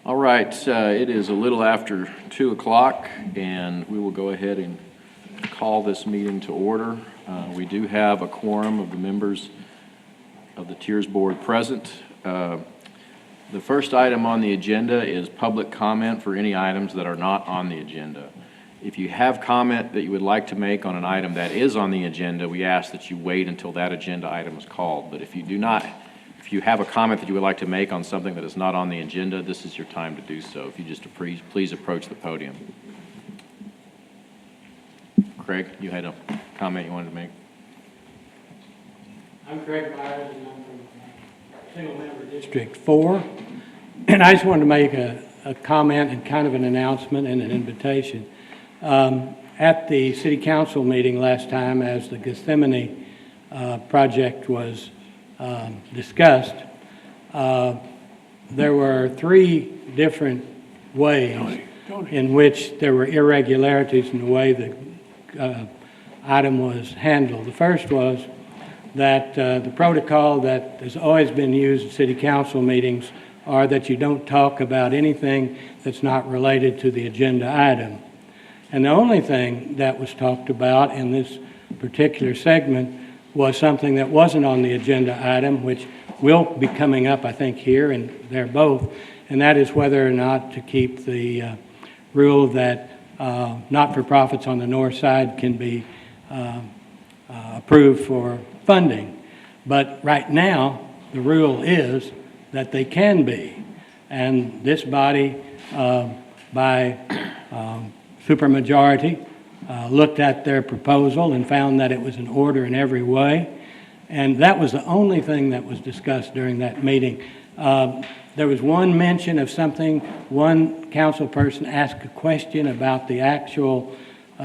All right, it is a little after 2 o'clock, and we will go ahead and call this meeting to order. We do have a quorum of the members of the TIRZ board present. The first item on the agenda is public comment for any items that are not on the agenda. If you have comment that you would like to make on an item that is on the agenda, we ask that you wait until that agenda item is called. But if you have a comment that you would like to make on something that is not on the agenda, this is your time to do so. If you just please approach the podium. Craig, you had a comment you wanted to make? I'm Craig Myers, and I'm from Single Member District 4. And I just wanted to make a comment and kind of an announcement and an invitation. At the City Council meeting last time, as the Gethsemane project was discussed, there were 3 different ways in which there were irregularities in the way the item was handled. The first was that the protocol that has always been used at City Council meetings are that you don't talk about anything that's not related to the agenda item. And the only thing that was talked about in this particular segment was something that wasn't on the agenda item, which will be coming up, I think, here and there both, and that is whether or not to keep the rule that not-for-profits on the north side can be approved for funding. But right now, the rule is that they can be. And this body, by supermajority, looked at their proposal and found that it was in order in every way. And that was the only thing that was discussed during that meeting. There was one mention of something, one council person asked a question about the actual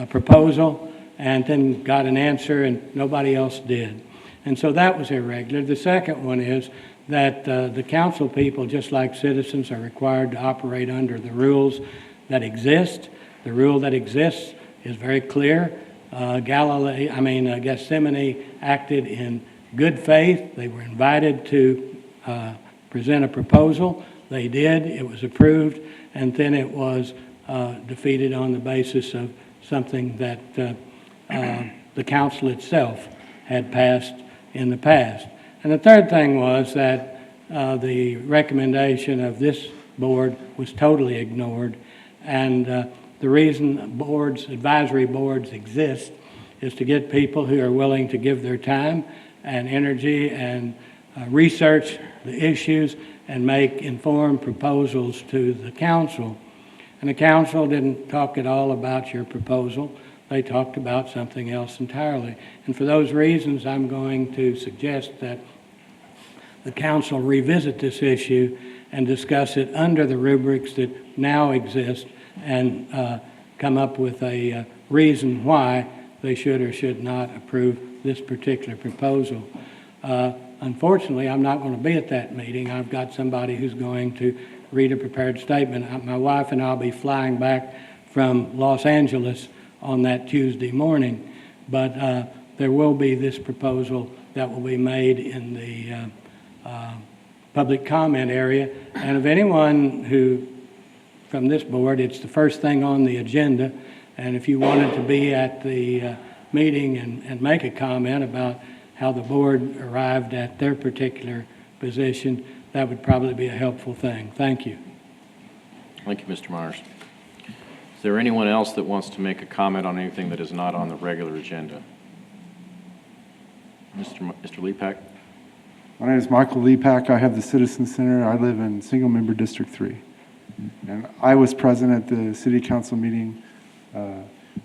proposal and then got an answer and nobody else did. And so that was irregular. The second one is that the council people, just like citizens, are required to operate under the rules that exist. The rule that exists is very clear. Gethsemane acted in good faith. They were invited to present a proposal. They did. It was approved, and then it was defeated on the basis of something that the council itself had passed in the past. And the third thing was that the recommendation of this board was totally ignored, and the reason advisory boards exist is to get people who are willing to give their time and energy and research the issues and make informed proposals to the council. And the council didn't talk at all about your proposal. They talked about something else entirely. And for those reasons, I'm going to suggest that the council revisit this issue and discuss it under the rubrics that now exist and come up with a reason why they should or should not approve this particular proposal. Unfortunately, I'm not going to be at that meeting. I've got somebody who's going to read a prepared statement. My wife and I will be flying back from Los Angeles on that Tuesday morning, but there will be this proposal that will be made in the public comment area. And if anyone who from this board, it's the first thing on the agenda, and if you wanted to be at the meeting and make a comment about how the board arrived at their particular position, that would probably be a helpful thing. Thank you. Thank you, Mr. Myers. Is there anyone else that wants to make a comment on anything that is not on the regular agenda? Mr. Lepak? My name is Michael Lepak. I have the Citizen Center. I live in Single Member District 3. And I was present at the City Council meeting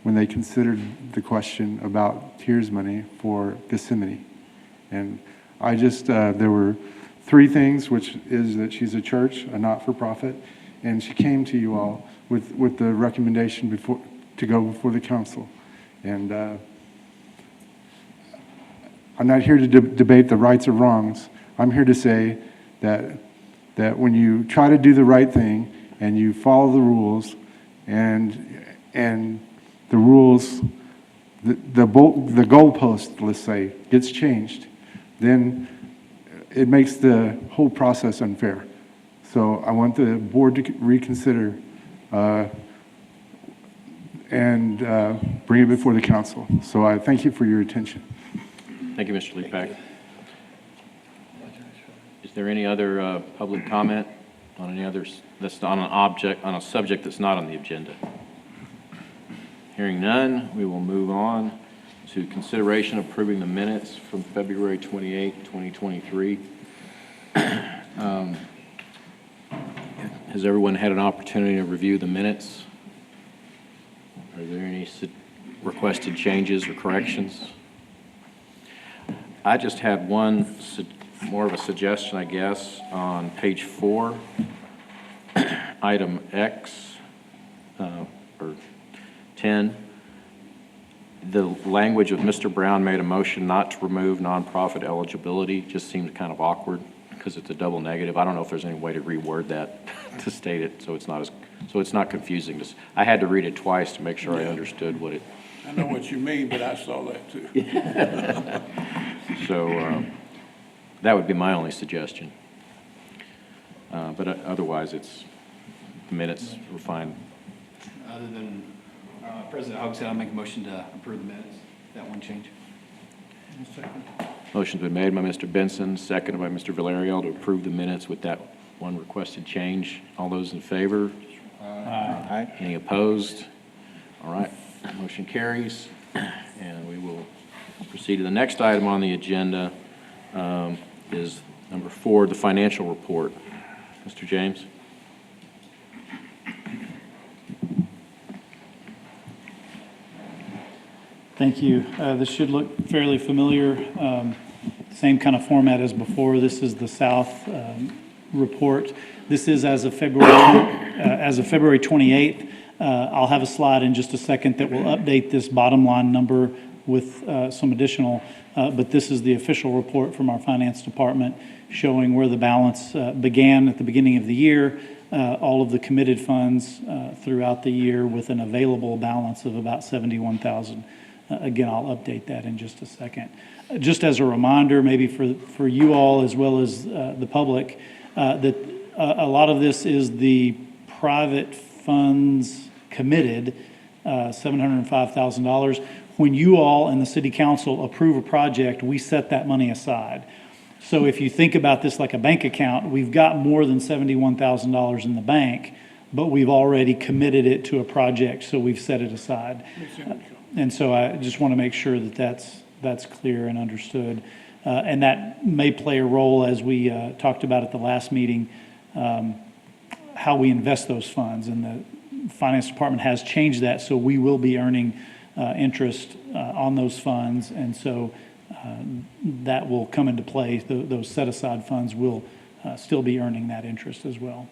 when they considered the question about TIRZ money for Gethsemane. And I just, there were 3 things, which is that she's a church, a not-for-profit, and she came to you all with the recommendation to go before the council. And I'm not here to debate the rights or wrongs. I'm here to say that when you try to do the right thing and you follow the rules and the rules, the goalpost, let's say, gets changed, then it makes the whole process unfair. So I want the board to reconsider and bring it before the council. So I thank you for your attention. Thank you, Mr. Leapak. Is there any other public comment on any others that's on on a subject that's not on the agenda? Hearing none, we will move on to consideration of approving the minutes from February 28, 2023. Has everyone had an opportunity to review the minutes? Are there any requested changes or corrections? I just had one more of a suggestion, I guess, on page 4, item X, or 10. The language of Mr. Brown made a motion not to remove nonprofit eligibility just seems kind of awkward because it's a double negative. I don't know if there's any way to reword that to state it so it's not confusing. I had to read it twice to make sure I understood what it. I know what you mean, but I saw that too. So that would be my only suggestion. But otherwise, the minutes were fine. Other than President Hogg said, I'll make a motion to approve the minutes. That one change. Motion's been made by Mr. Benson, seconded by Mr. Villarreal to approve the minutes with that one requested change. All those in favor? Aye. Any opposed? All right, motion carries. And we will proceed to the next item on the agenda, is number 4, the financial report. Mr. James? Thank you. This should look fairly familiar. Same kind of format as before. This is the South report. This is as of February 28th. I'll have a slide in just a second that will update this bottom line number with some additional, but this is the official report from our finance department showing where the balance began at the beginning of the year, all of the committed funds throughout the year with an available balance of about $71,000. Again, I'll update that in just a second. Just as a reminder, maybe for you all as well as the public, that a lot of this is the private funds committed, $705,000. When you all and the city council approve a project, we set that money aside. So if you think about this like a bank account, we've got more than $71,000 in the bank, but we've already committed it to a project, so we've set it aside. And so I just want to make sure that that's clear and understood. And that may play a role, as we talked about at the last meeting, how we invest those funds. And the finance department has changed that, so we will be earning interest on those funds. And so that will come into play. Those set-aside funds will still be earning that interest as well.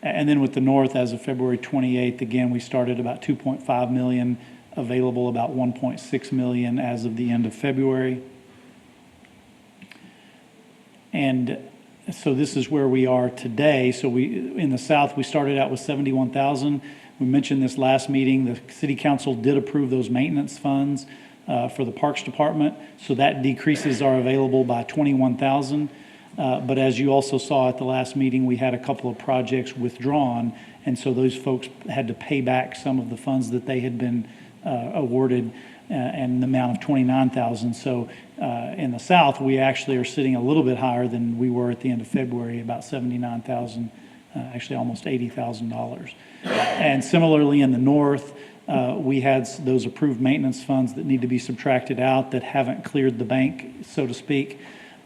And then with the North, as of February 28th, again, we started about $2.5 million, available about $1.6 million as of the end of February. And so this is where we are today. So in the South, we started out with $71,000. We mentioned this last meeting. The city council did approve those maintenance funds for the Parks Department. So that decreases our available by $21,000. But as you also saw at the last meeting, we had a couple of projects withdrawn. And so those folks had to pay back some of the funds that they had been awarded, and the amount of $29,000. So in the South, we actually are sitting a little bit higher than we were at the end of February, about $79,000, actually almost $80,000. And similarly in the North, we had those approved maintenance funds that need to be subtracted out that haven't cleared the bank, so to speak.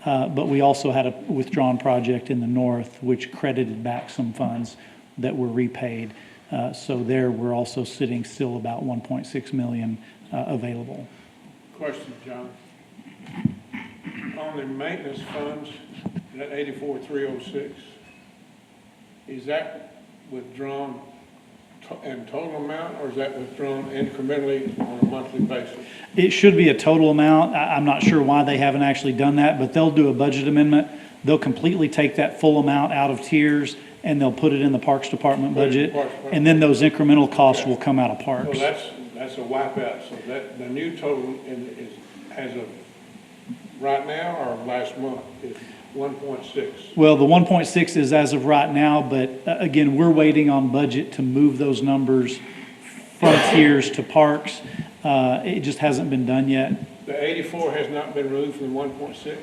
But we also had a withdrawn project in the North, which credited back some funds that were repaid. So there, we're also sitting still about $1.6 million available. Question, John. On the maintenance funds, that 84,306, is that withdrawn in total amount, or is that withdrawn incrementally on a monthly basis? It should be a total amount. I'm not sure why they haven't actually done that, but they'll do a budget amendment. They'll completely take that full amount out of TIRZ, and they'll put it in the Parks Department budget, and then those incremental costs will come out of Parks. So that's a wipeout. So that the new total is as of right now or last month? 1.6? Well, the 1.6 is as of right now, but again, we're waiting on budget to move those numbers from tiers to parks. It just hasn't been done yet. The 84 has not been removed from the 1.6?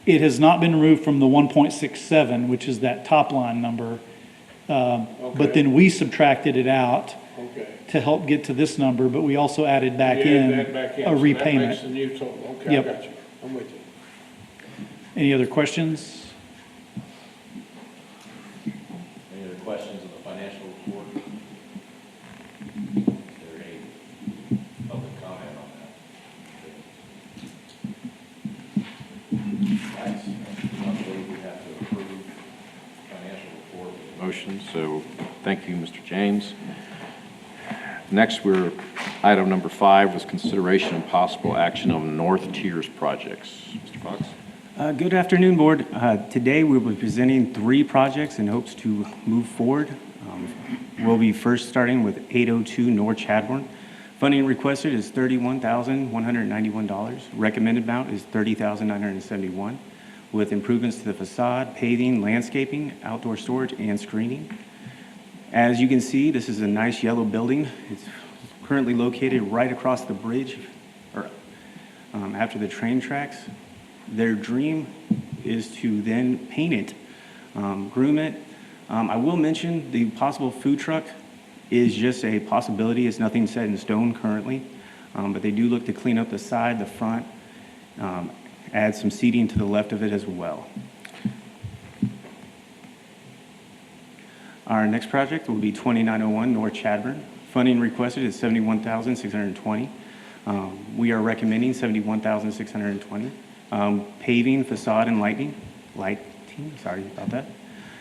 It has not been removed from the 1.67, which is that top line number. But then we subtracted it out Okay. to help get to this number, but we also added back You in added that back in, a so that makes repayment. the new total. Okay, I Yep. got you. I'm with you. Any other questions? Any other questions on the financial report? Is there any public comment on that? Right. I believe we have to approve the financial report with a motion, so thank you, Mr. James. Next, item number 5 was consideration and possible action on North Tiers projects. Mr. Fox? Good afternoon, Board. Today, we'll be presenting 3 projects in hopes to move forward. We'll be first starting with 802 North Chadbourne. Funding requested is $31,191. Recommended amount is $30,971, with improvements to the facade, paving, landscaping, outdoor storage, and screening. As you can see, this is a nice yellow building. It's currently located right across the bridge, or after the train tracks. Their dream is to then paint it, groom it. I will mention the possible food truck is just a possibility. It's nothing set in stone currently, but they do look to clean up the side, the front, add some seating to the left of it as well. Our next project will be 2901 North Chadbourne. Funding requested is $71,620. We are recommending $71,620. Paving, facade, and lighting, sorry about that.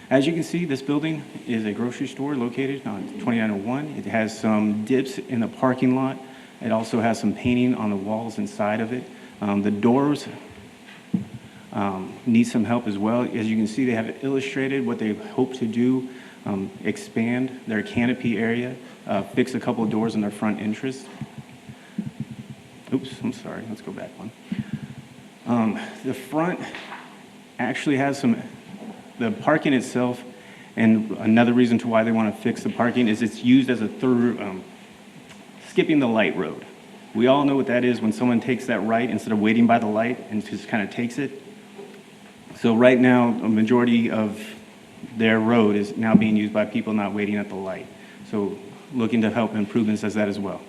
As you can see, this building is a grocery store located on 2901. It has some dips in the parking lot. It also has some painting on the walls inside of it. The doors need some help as well. As you can see, they have illustrated what they hope to do, expand their canopy area, fix a couple of doors in their front entrance. Oops, I'm sorry, let's go back one. The front actually has the parking itself, and another reason to why they want to fix the parking is it's used as a through, skipping the light road. We all know what that is when someone takes that right instead of waiting by the light and just kind of takes it. So right now, a majority of their road is now being used by people not waiting at the light. So looking to help improvements as that as well.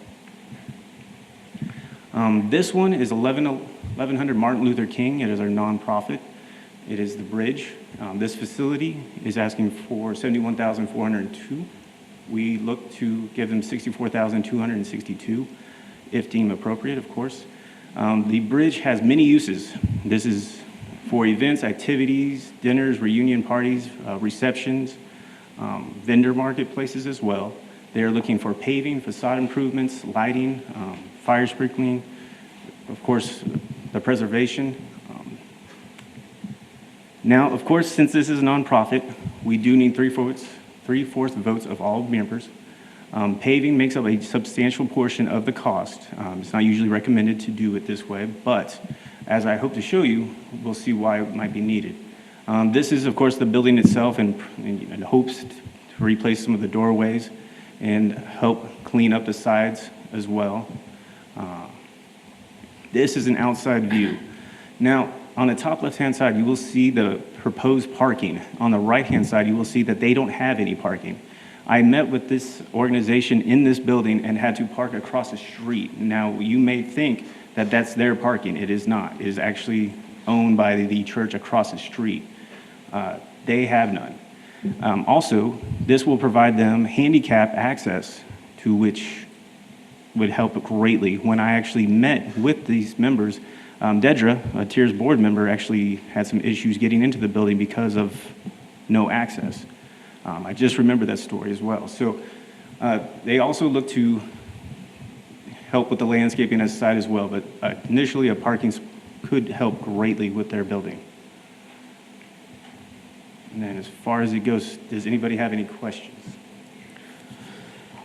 This one is 1100 Martin Luther King. It is our nonprofit. It is the bridge. This facility is asking for $71,402. We look to give them $64,262, if deemed appropriate, of course. The bridge has many uses. This is for events, activities, dinners, reunion parties, receptions, vendor marketplaces as well. They are looking for paving, facade improvements, lighting, fire sprinkling, of course, the preservation. Now, of course, since this is a nonprofit, we do need three-fourths votes of all members. Paving makes up a substantial portion of the cost. It's not usually recommended to do it this way, but as I hope to show you, we'll see why it might be needed. This is, of course, the building itself and hopes to replace some of the doorways and help clean up the sides as well. This is an outside view. Now, on the top left-hand side, you will see the proposed parking. On the right-hand side, you will see that they don't have any parking. I met with this organization in this building and had to park across the street. Now, you may think that that's their parking. It is not. It is actually owned by the church across the street. They have none. Also, this will provide them handicap access, to which would help greatly. When I actually met with these members, Dedra, a TIRZ board member, actually had some issues getting into the building because of no access. I just remember that story as well. So they also look to help with the landscaping aside as well, but initially a parking could help greatly with their building. And then as far as it goes, does anybody have any questions?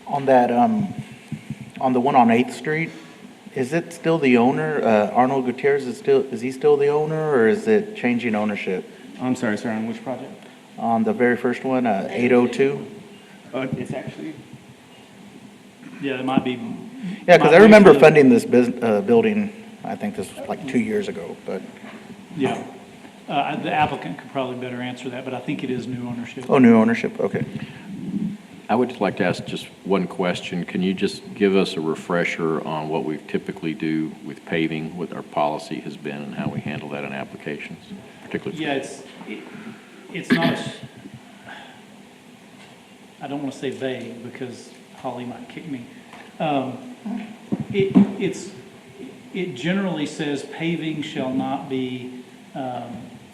On that, on the one on 8th Street, Is it still the owner, Arnold Gutierrez is he still the owner, or is it changing ownership? I'm sorry, sir, on which project? On the very first one, 802? It's actually, Yeah, it might be. Yeah, because I might remember be- funding this building, I think this was like 2 years ago, but, Yeah. The applicant could probably better answer that, but I think it is new ownership. oh, new ownership, okay. I would like to ask just one question. Can you just give us a refresher on what we typically do with paving, what our policy has been, and how we handle that in applications, particularly? Yeah, it's not, I don't want to say vague because Holly might kick me. It generally says paving shall not be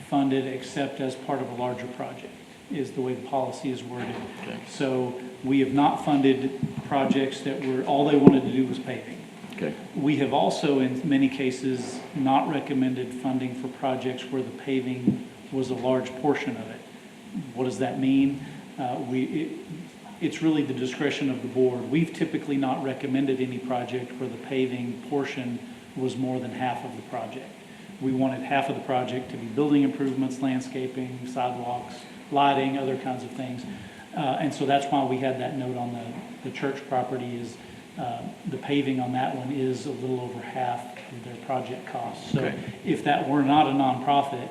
funded except as part of a larger project, is the way the policy is worded. Okay. So we have not funded projects that were, all they wanted to do was paving. Okay. We have also, in many cases, not recommended funding for projects where the paving was a large portion of it. What does that mean? It's really the discretion of the board. We've typically not recommended any project where the paving portion was more than half of the project. We wanted half of the project to be building improvements, landscaping, sidewalks, lighting, other kinds of things. And so that's why we had that note on the church property is the paving on that one is a little over half of their project costs. So Okay. if that were not a nonprofit,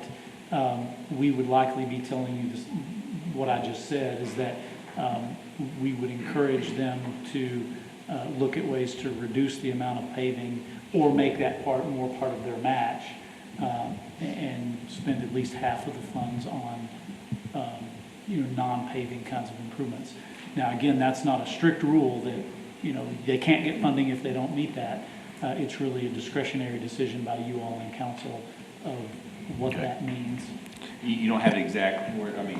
we would likely be telling you this, what I just said, is that we would encourage them to look at ways to reduce the amount of paving or make that more part of their match and spend at least half of the funds on non-paving kinds of improvements. Now, again, that's not a strict rule that, they can't get funding if they don't meet that. It's really a discretionary decision by you all in council of what that means. You don't have an exact, 60%,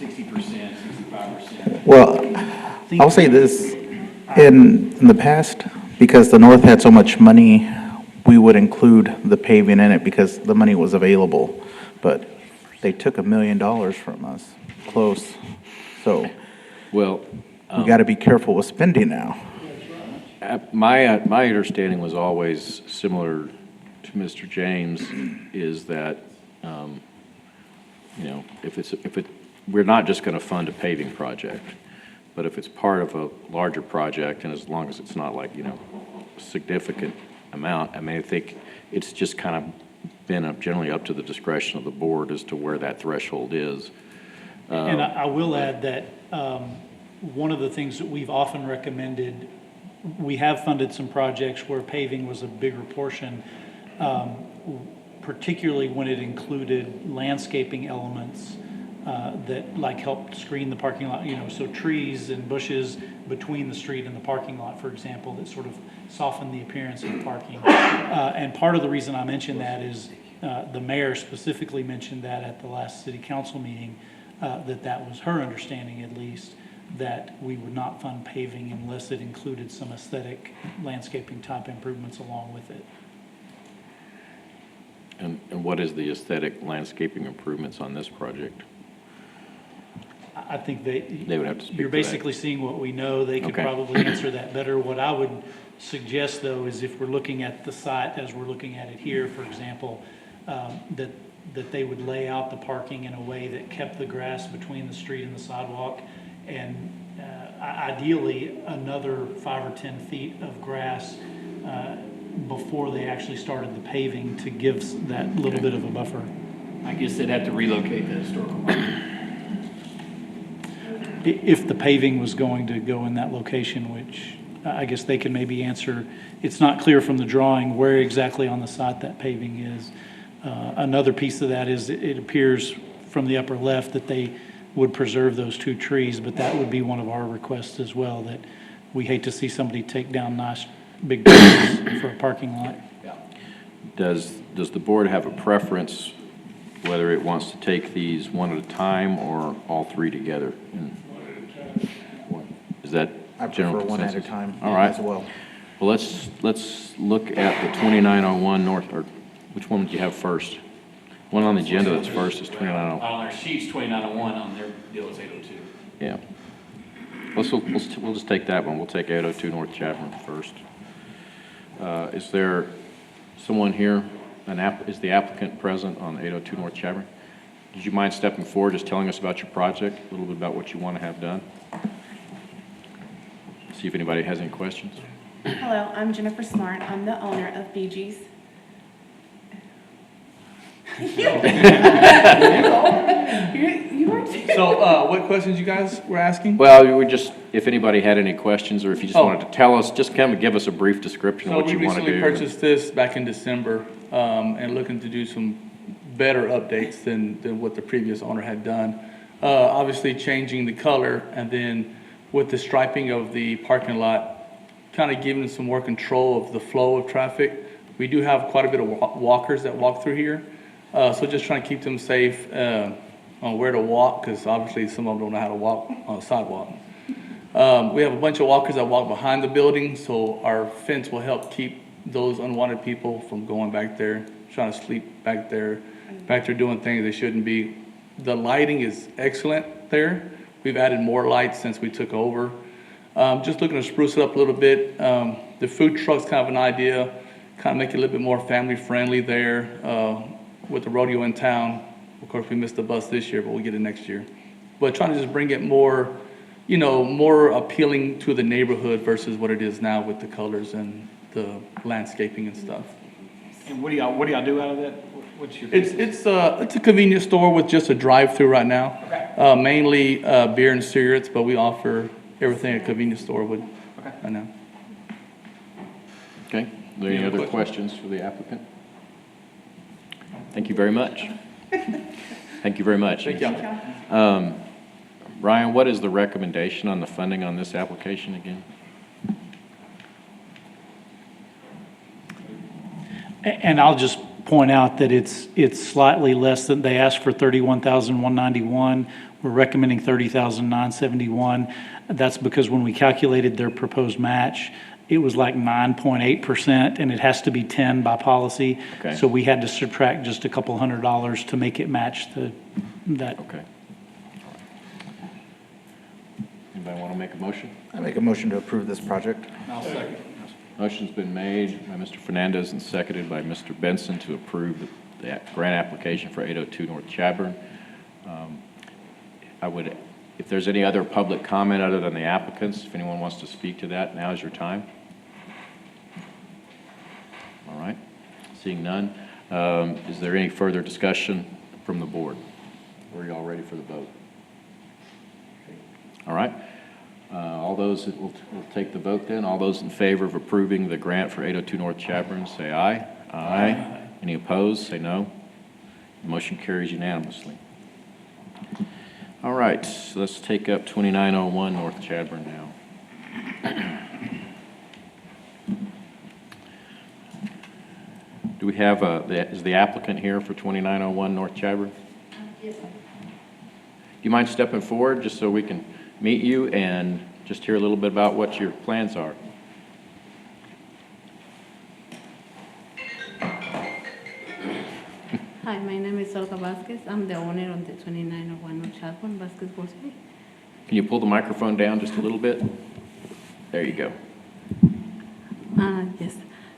65%. Well, I'll say this, in the past, because the North had so much money, we would include the paving in it because the money was available. But they took $1 million from us, close. So Well, we got to be careful with spending now. my understanding was always similar to Mr. James, is that, we're not just going to fund a paving project, but if it's part of a larger project, and as long as it's not like, a significant amount, I think it's just kind of been generally up to the discretion of the board as to where that threshold is. And I will add that one of the things that we've often recommended, we have funded some projects where paving was a bigger portion, particularly when it included landscaping elements that like helped screen the parking lot, so trees and bushes between the street and the parking lot, for example, that sort of soften the appearance of parking. And part of the reason I mentioned that is the mayor specifically mentioned that at the last city council meeting, that was her understanding at least, that we would not fund paving unless it included some aesthetic landscaping type improvements along with it. And what is the aesthetic landscaping improvements on this project? I think They would have to speak you're to that. basically seeing what we know. They could Okay. probably answer that better. What I would suggest, though, is if we're looking at the site as we're looking at it here, for example, that they would lay out the parking in a way that kept the grass between the street and the sidewalk, and ideally another 5 or 10 feet of grass before they actually started the paving to give that little bit of a buffer. I guess they'd have to relocate the historical monument. If the paving was going to go in that location, which I guess they can maybe answer. It's not clear from the drawing where exactly on the site that paving is. Another piece of that is it appears from the upper left that they would preserve those 2 trees, but that would be one of our requests as well, that we hate to see somebody take down nice big trees for a parking lot. Does the board have a preference whether it wants to take these one at a time or all 3 together? Is that I general prefer one at a consensus? time All right. as well. Well, let's look at the 2901 North, or which one do you have first? One on the agenda that's first is 2901. On our sheets, 2901, on their deal is 802. Yeah. We'll just take that one. We'll take 802 North Chapman first. Is there someone here, is the applicant present on 802 North Chadbourne? Would you mind stepping forward, just telling us about your project, a little bit about what you want to have done? See if anybody has any questions. Hello, I'm Jennifer Smart. I'm the owner of BG's. You are too. So, what questions you guys were asking? Well, we just, if anybody had any questions, or if you just Oh. wanted to tell us, just kind of give us a brief description of So what we you want to do. recently purchased this back in December, and looking to do some better updates than what the previous owner had done. Obviously changing the color, and then with the striping of the parking lot, kind of giving some more control of the flow of traffic. We do have quite a bit of walkers that walk through here, so just trying to keep them safe on where to walk, because obviously some of them don't know how to walk on a sidewalk. We have a bunch of walkers that walk behind the building, so our fence will help keep those unwanted people from going back there, trying to sleep back there doing things they shouldn't be. The lighting is excellent there. We've added more lights since we took over. Just looking to spruce it up a little bit. The food truck's kind of an idea, kind of make it a little bit more family friendly there with the rodeo in town. Of course, we missed the bus this year, but we'll get it next year. But trying to just bring it more, more appealing to the neighborhood versus what it is now with the colors and the landscaping and stuff. And what do y'all do out of that? What's your It's business? it's a convenience store with just a drive-through right now. Okay. Mainly beer and cigarettes, but we offer everything a convenience store would right now. Okay, are there any other questions for the applicant? Thank you very much. Thank you very much. Thank y'all. Ryan, what is the recommendation on the funding on this application again? And I'll just point out that it's slightly less than, they asked for 31,191. We're recommending 30,971. That's because when we calculated their proposed match, it was like 9.8%, and it has to be 10 by policy. Okay. So we had to subtract just a couple $100 to make it match that. Okay. Anybody want to make a motion? I make a motion to approve this project. I'll second. Motion's been made by Mr. Fernandez and seconded by Mr. Benson to approve the grant application for 802 North Chadbourne. If there's any other public comment other than the applicants, if anyone wants to speak to that, now is your time. All right, seeing none. Is there any further discussion from the board? Or are you all ready for the vote? All right. All those, we'll take the vote then. All those in favor of approving the grant for 802 North Chadbourne, say aye. Aye. Any opposed, say no. The motion carries unanimously. All right, so let's take up 2901 North Chadbourne now. Do we have, is the applicant here for 2901 North Chadbourne? Yes. Do you mind stepping forward just so we can meet you and just hear a little bit about what your plans are? Hi, my name is Olga Vasquez. I'm the owner of the 2901 North Chadbourne Vasquez Grocery. Can you pull the microphone down just a little bit? There you go. Yes.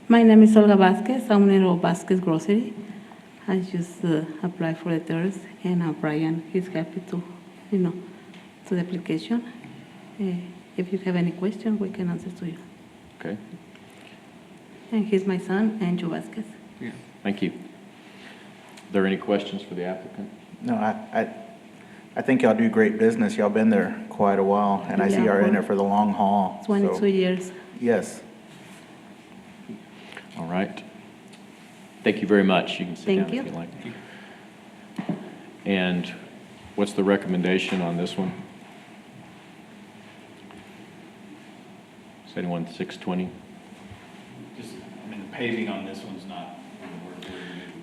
My name is Olga Vasquez, owner of Vasquez Grocery. I just applied for the TIRZ, and Brian is happy to, to the application. If you have any question, we can answer to you. Okay, And he's my son, Andrew Vasquez. thank you. Are there any questions for the applicant? No, I think y'all do great business. Y'all been there quite a while, and I see y'all in it for the long haul. so- 22 years. Yes. All right. Thank you very much. You can sit down Thank if you. you like. And what's the recommendation on this one? Is anyone 620? Just, the paving on this one's not.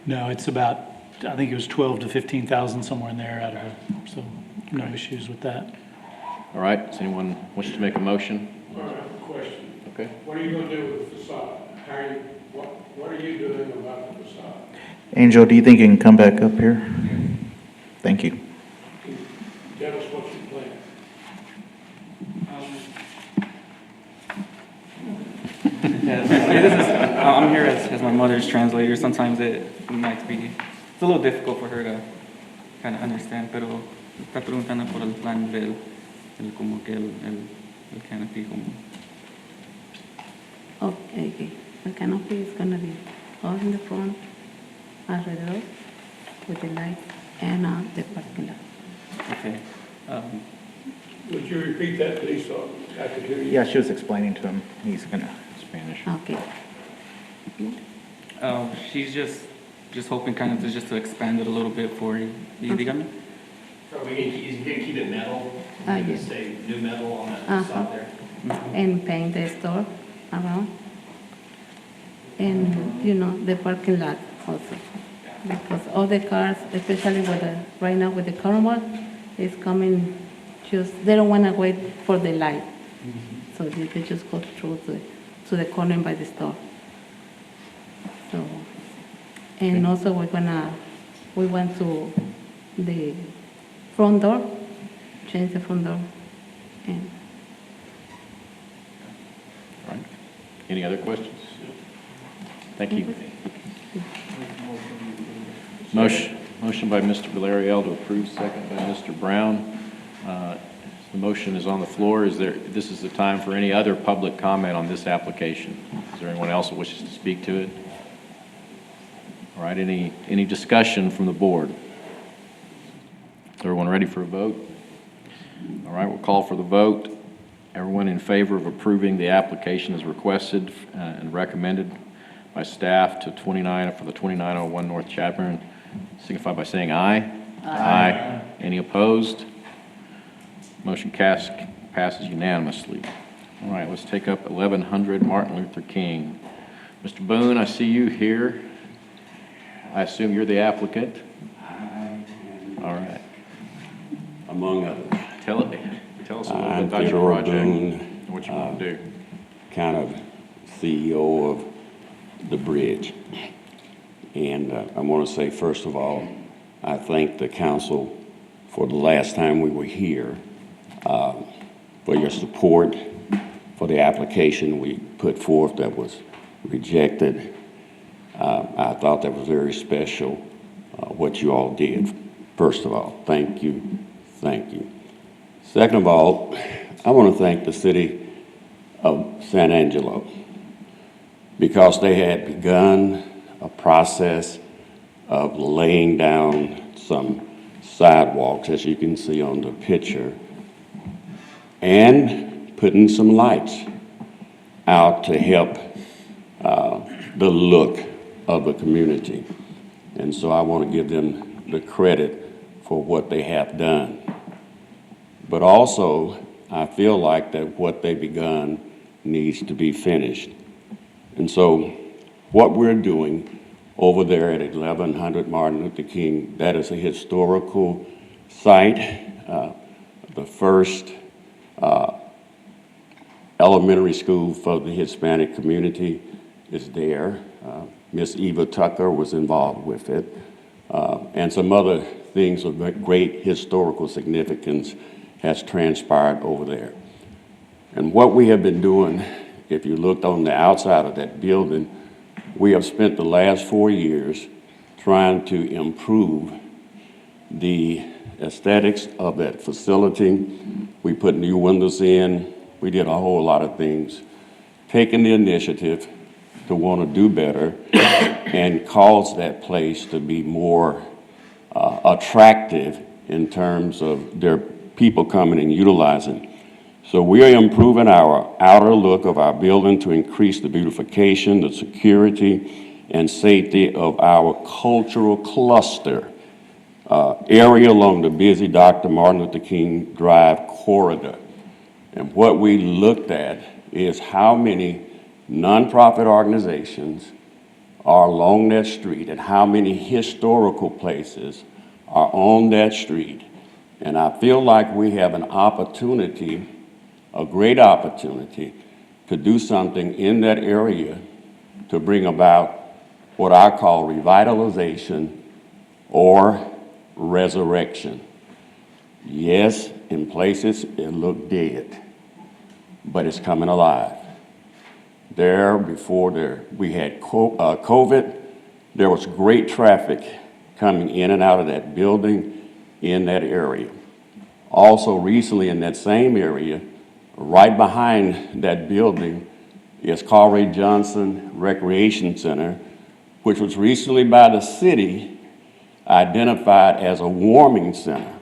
No, it's about, I think it was 12 to 15,000, somewhere in there out of it. So no issues with that. All right, does anyone wish to make a motion? All right, I have a question. Okay. What are you gonna do with the facade? What are you doing about the facade? Angel, do you think you can come back up here? Thank you. Tell us what you plan. This is I'm here as my mother's translator. Sometimes it might be, it's a little difficult for her to kind of understand, pero está preguntando por el plan como que el canopy como. Okay. The canopy is gonna be all in the front, alrededor, with the lights and the parking lot. Okay. Would you repeat that, please, so I could hear you? Yeah, she was explaining to him. He's gonna. Spanish. Okay. She's just hoping kind of just to expand it a little bit for you. Dígame. So is he gonna keep it metal? Yes. Say new metal on that Uh-huh. side there? And paint the store around. And, the parking lot also. Because all the cars, especially right now with the Carnival, is coming they don't want to wait for the light. So they just go through to the corner by the store. So, and also we went to the front door, change the front door. And All right. Any other questions? Thank you. Motion by Mr. Villarreal to approve, second by Mr. Brown. The motion is on the floor. This is the time for any other public comment on this application. Is there anyone else that wishes to speak to it? All right, any discussion from the board? Everyone ready for a vote? All right, we'll call for the vote. Everyone in favor of approving the application as requested and recommended by staff for the 2901 North Chadbourne, signify by saying aye. Aye. Any opposed? Motion passes unanimously. All right, let's take up 1100 Martin Luther King. Mr. Boone, I see you here. I assume you're the applicant? All right. Among others. Tell us a little bit I'm about your Theodore project Boone, and what you want to do. kind of CEO of the bridge. And I want to say, first of all, I thank the council for the last time we were here, for your support, for the application we put forth that was rejected. I thought that was very special, what you all did. First of all, thank you, thank you. Second of all, I want to thank the city of San Angelo because they had begun a process of laying down some sidewalks, as you can see on the picture, and putting some lights out to help the look of the community. And so I want to give them the credit for what they have done. But also, I feel like that what they begun needs to be finished. And so what we're doing over there at 1100 Martin Luther King, that is a historical site. The first elementary school for the Hispanic community is there. Miss Eva Tucker was involved with it. And some other things of great historical significance has transpired over there. And what we have been doing, if you looked on the outside of that building, we have spent the last 4 years trying to improve the aesthetics of that facility. We put new windows in. We did a whole lot of things, taking the initiative to want to do better and cause that place to be more attractive in terms of their people coming and utilizing. So we are improving our outer look of our building to increase the beautification, the security, and safety of our cultural cluster area along the busy Dr. Martin Luther King Drive corridor. And what we looked at is how many nonprofit organizations are along that street and how many historical places are on that street. And I feel like we have an opportunity, a great opportunity, to do something in that area to bring about what I call revitalization or resurrection. Yes, in places it looked dead, but it's coming alive. there before we had COVID. There was great traffic coming in and out of that building in that area. Also recently in that same area, right behind that building is Carl Ray Johnson Recreation Center, which was recently by the city identified as a warming center.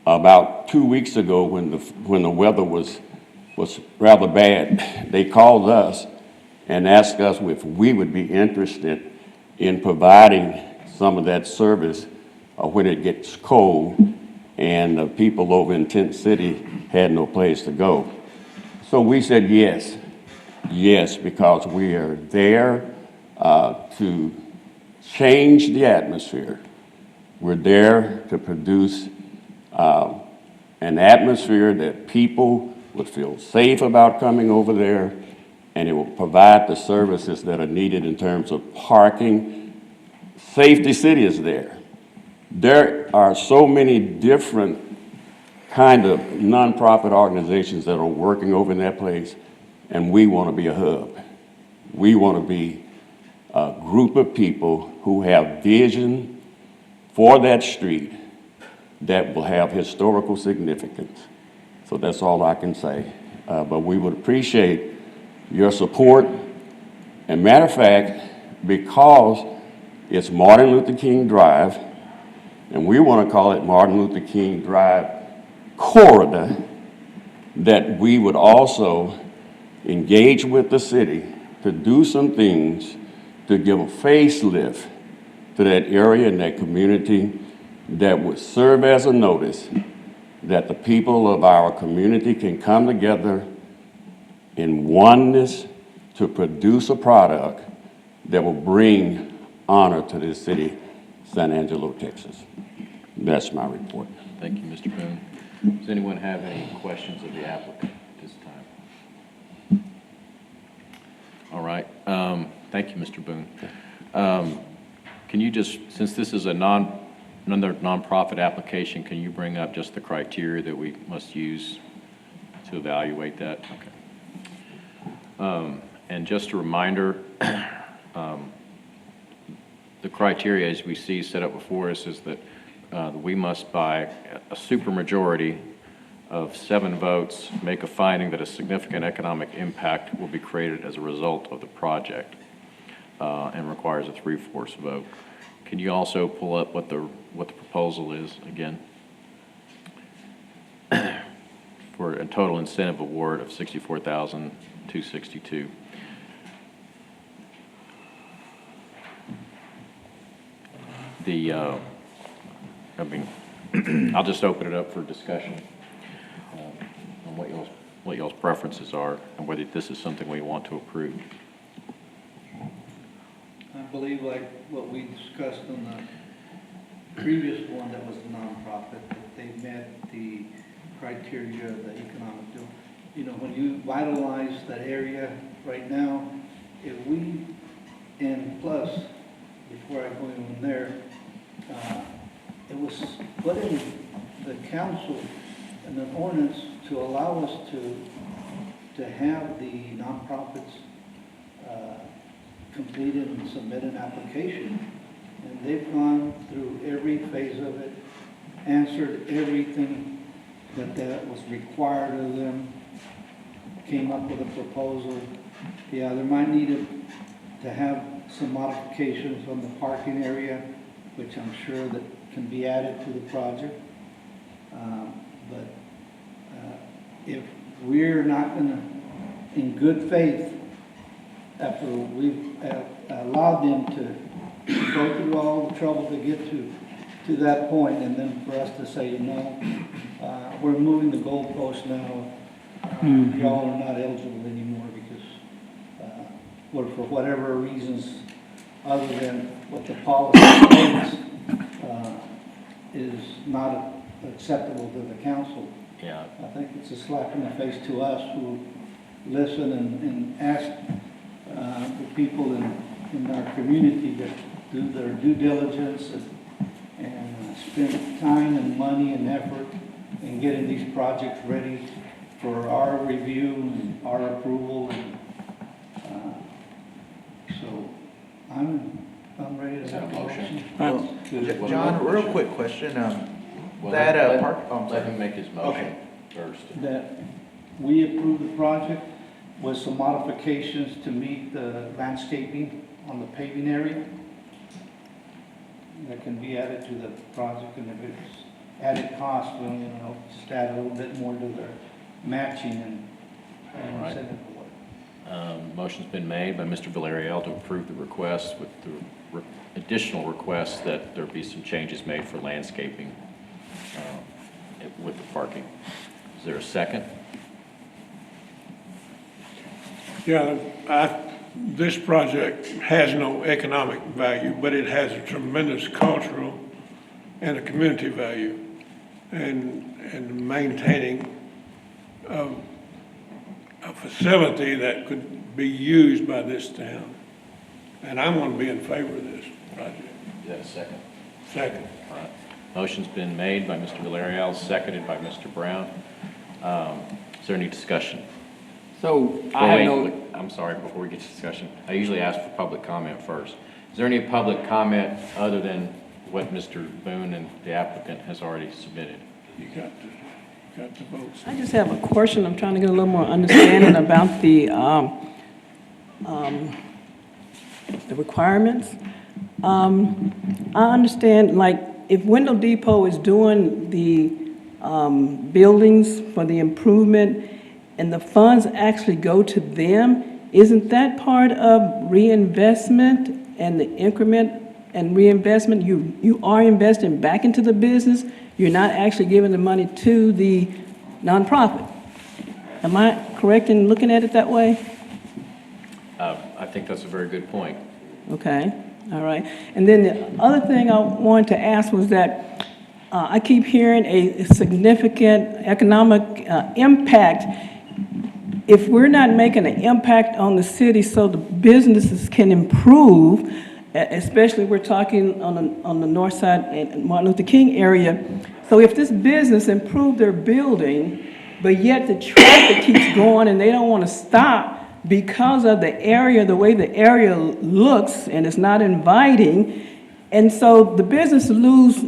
About 2 weeks ago when the weather was rather bad, they called us and asked us if we would be interested in providing some of that service when it gets cold and the people over in Tent City had no place to go. So we said yes, because we are there to change the atmosphere. We're there to produce an atmosphere that people would feel safe about coming over there, and it will provide the services that are needed in terms of parking. Safety City is there. There are so many different kind of nonprofit organizations that are working over in that place, and we want to be a hub. We want to be a group of people who have vision for that street that will have historical significance. So that's all I can say. But we would appreciate your support. And matter of fact, because it's Martin Luther King Drive, and we want to call it Martin Luther King Drive Corridor, that we would also engage with the city to do some things to give a facelift to that area and that community that would serve as a notice that the people of our community can come together in oneness to produce a product that will bring honor to this city, San Angelo, Texas. That's my report. Thank you, Mr. Boone. Does anyone have any questions of the applicant at this time? All right. Thank you, Mr. Boone. Can you just, since this is another nonprofit application, can you bring up just the criteria that we must use to evaluate that? Okay. And just a reminder, the criteria as we see set up before us is that we must, by a supermajority of 7 votes, make a finding that a significant economic impact will be created as a result of the project, and requires a 3/4 vote. Can you also pull up what the proposal is again? For a total incentive award of $64,262. I'll just open it up for discussion on what y'all's preferences are and whether this is something we want to approve. I believe like what we discussed on the previous one that was a nonprofit, that they met the criteria of the economic deal. You know, when you vitalize that area right now, if we, and plus, before I go in there, it was put in the council and an ordinance to allow us to have the nonprofits completed and submit an application. And they've gone through every phase of it, answered everything that was required of them, came up with a proposal. Yeah, there might need to have some modifications on the parking area, which I'm sure that can be added to the project. But if we're not gonna, in good faith, after we've allowed them to go through all the trouble to get to that point, and then for us to say, no, we're moving the goalpost now, y'all are not eligible anymore because, for whatever reasons, other than what the policy states, is not acceptable to the council. Yeah. I think it's a slap in the face to us who listen and ask the people in our community to do their due diligence and spend time and money and effort in getting these projects ready for our review and our approval. So I'm ready to Is that a make a motion? motion. John, real quick question, Well, that, let- park, oh, I'm Let sorry. him make his motion first. That we approve the project with some modifications to meet the landscaping on the paving area that can be added to the project, and if it's added cost, well, you know, just add a little bit more to their matching and Right. send it away. Motion's been made by Mr. Villarreal to approve the request with the additional request that there be some changes made for landscaping with the parking. Is there a second? Yeah, this project has no economic value, but it has a tremendous cultural and a community value. And maintaining a facility that could be used by this town. And I'm going to be in favor of this project. Is that a second? Second. All right. Motion's been made by Mr. Villarreal, seconded by Mr. Brown. Is there any discussion? So Oh, wait, I'm sorry, before we get to discussion, I usually ask for public comment first. Is there any public comment other than what Mr. Boone and the applicant has already submitted? You got the votes. I just have a question. I'm trying to get a little more understanding about the requirements. I understand, like, if Window Depot is doing the buildings for the improvement and the funds actually go to them, isn't that part of reinvestment and the increment and reinvestment? You are investing back into the business. You're not actually giving the money to the nonprofit. Am I correct in looking at it that way? I think that's a very good point. Okay, all right. And then the other thing I wanted to ask was that I keep hearing a significant economic impact. If we're not making an impact on the city so the businesses can improve, especially we're talking on the north side and Martin Luther King area. So if this business improved their building, but yet the traffic keeps going and they don't want to stop because of the area, the way the area looks, and it's not inviting, and so the business lose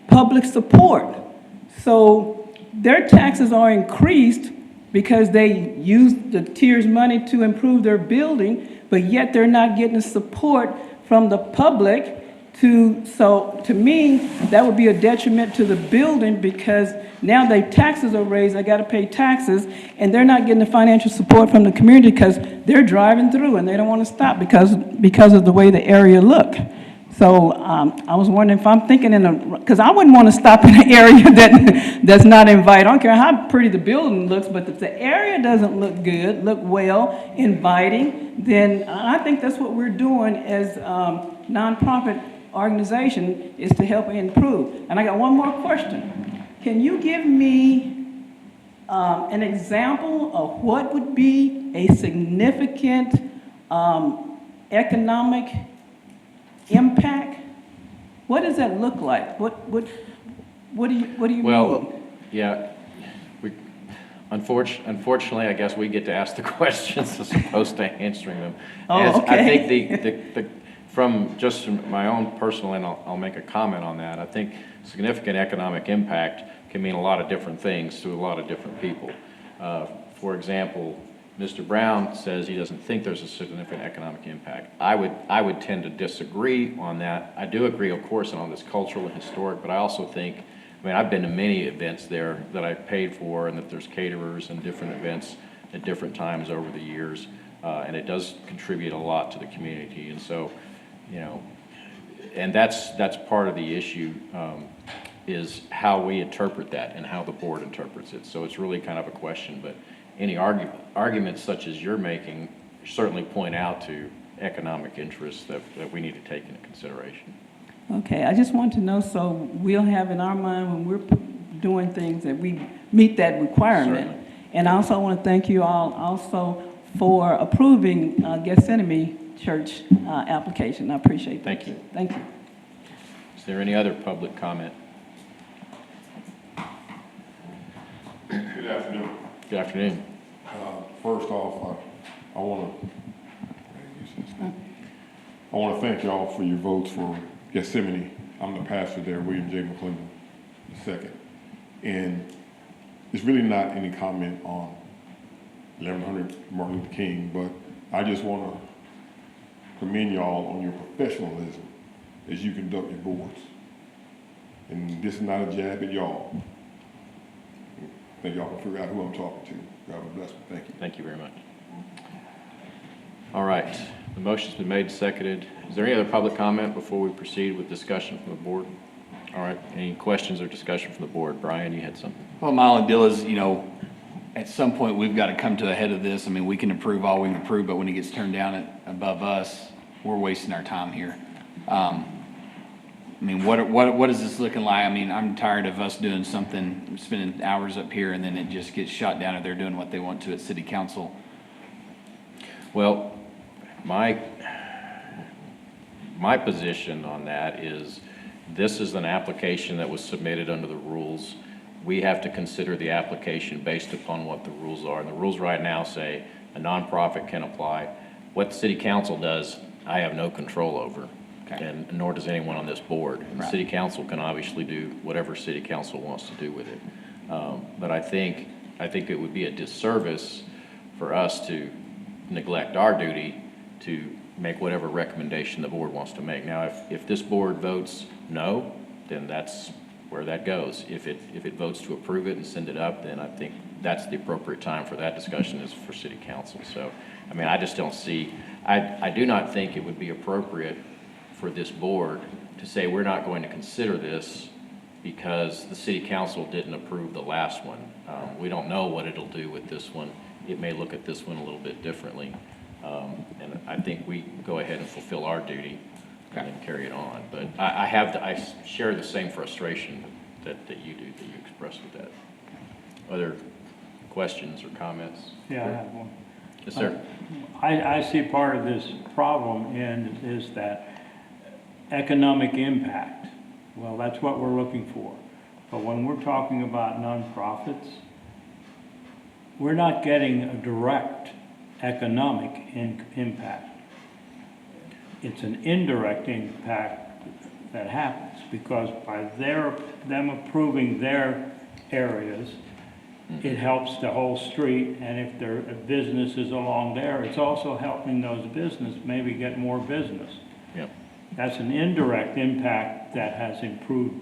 public support. So their taxes are increased because they use the TIRZ money to improve their building, but yet they're not getting the support from the public so to me, that would be a detriment to the building because now their taxes are raised, I gotta pay taxes, and they're not getting the financial support from the community because they're driving through and they don't wanna stop because of the way the area look. So I was wondering if I'm thinking because I wouldn't want to stop in an area that's not inviting. I don't care how pretty the building looks, but if the area doesn't look good, look well, inviting, then I think that's what we're doing as nonprofit organization is to help improve. And I got one more question. Can you give me an example of what would be a significant economic impact? What does that look like? What do you mean? Well, yeah, unfortunately, I guess we get to ask the questions as opposed to answering them. Oh, okay. I think from just my own personal, and I'll make a comment on that, I think significant economic impact can mean a lot of different things to a lot of different people. For example, Mr. Brown says he doesn't think there's a significant economic impact. I would tend to disagree on that. I do agree, of course, on this cultural and historic, but I also think, I've been to many events there that I've paid for, and that there's caterers and different events at different times over the years, and it does contribute a lot to the community. And so, and that's part of the issue, is how we interpret that and how the board interprets it. So it's really kind of a question, but any arguments such as you're making certainly point out to economic interests that we need to take into consideration. Okay, I just want to know so we'll have in our mind when we're doing things that we meet that requirement. Certainly. And I also want to thank you all also for approving Gethsemane Church application. I appreciate that. Thank you. Thank you. Is there any other public comment? Good afternoon. Good afternoon. First off, I want to I want to thank y'all for your votes for Gethsemane. I'm the pastor there, William J. McClendon II. And it's really not any comment on 1100 Martin Luther King, but I just want to commend y'all on your professionalism as you conduct your boards. And this is not a jab at y'all. I think y'all can figure out who I'm talking to. God bless me. Thank you. Thank you very much. All right, the motion's been made and seconded. Is there any other public comment before we proceed with discussion from the board? All right, any questions or discussion from the board? Brian, you had something? Well, my only deal is, at some point, we've got to come to the head of this. I mean, we can approve all we can approve, but when it gets turned down above us, we're wasting our time here. I mean, what is this looking like? I mean, I'm tired of us doing something, spending hours up here, and then it just gets shot down if they're doing what they want to at city council. Well, my position on that is this is an application that was submitted under the rules. We have to consider the application based upon what the rules are. And the rules right now say a nonprofit can apply. What the city council does, I have no control over. Okay. And nor does anyone on this board. And the city council can obviously do whatever city council wants to do with it. But I think it would be a disservice for us to neglect our duty to make whatever recommendation the board wants to make. Now, if this board votes no, then that's where that goes. If it votes to approve it and send it up, then I think that's the appropriate time for that discussion is for city council. So, I mean, I just don't see, I do not think it would be appropriate for this board to say we're not going to consider this because the city council didn't approve the last one. We don't know what it'll do with this one. It may look at this one a little bit differently. And I think we go ahead and fulfill our duty and then carry it on. But I share the same frustration that you do, that you expressed with that. Other questions or comments? Yeah, I have one. Yes, sir. I see part of this problem is that economic impact. Well, that's what we're looking for. But when we're talking about nonprofits, we're not getting a direct economic impact. It's an indirect impact that happens because by them approving their areas, it helps the whole street, and if there are businesses along there, it's also helping those businesses maybe get more business. Yep. That's an indirect impact that has improved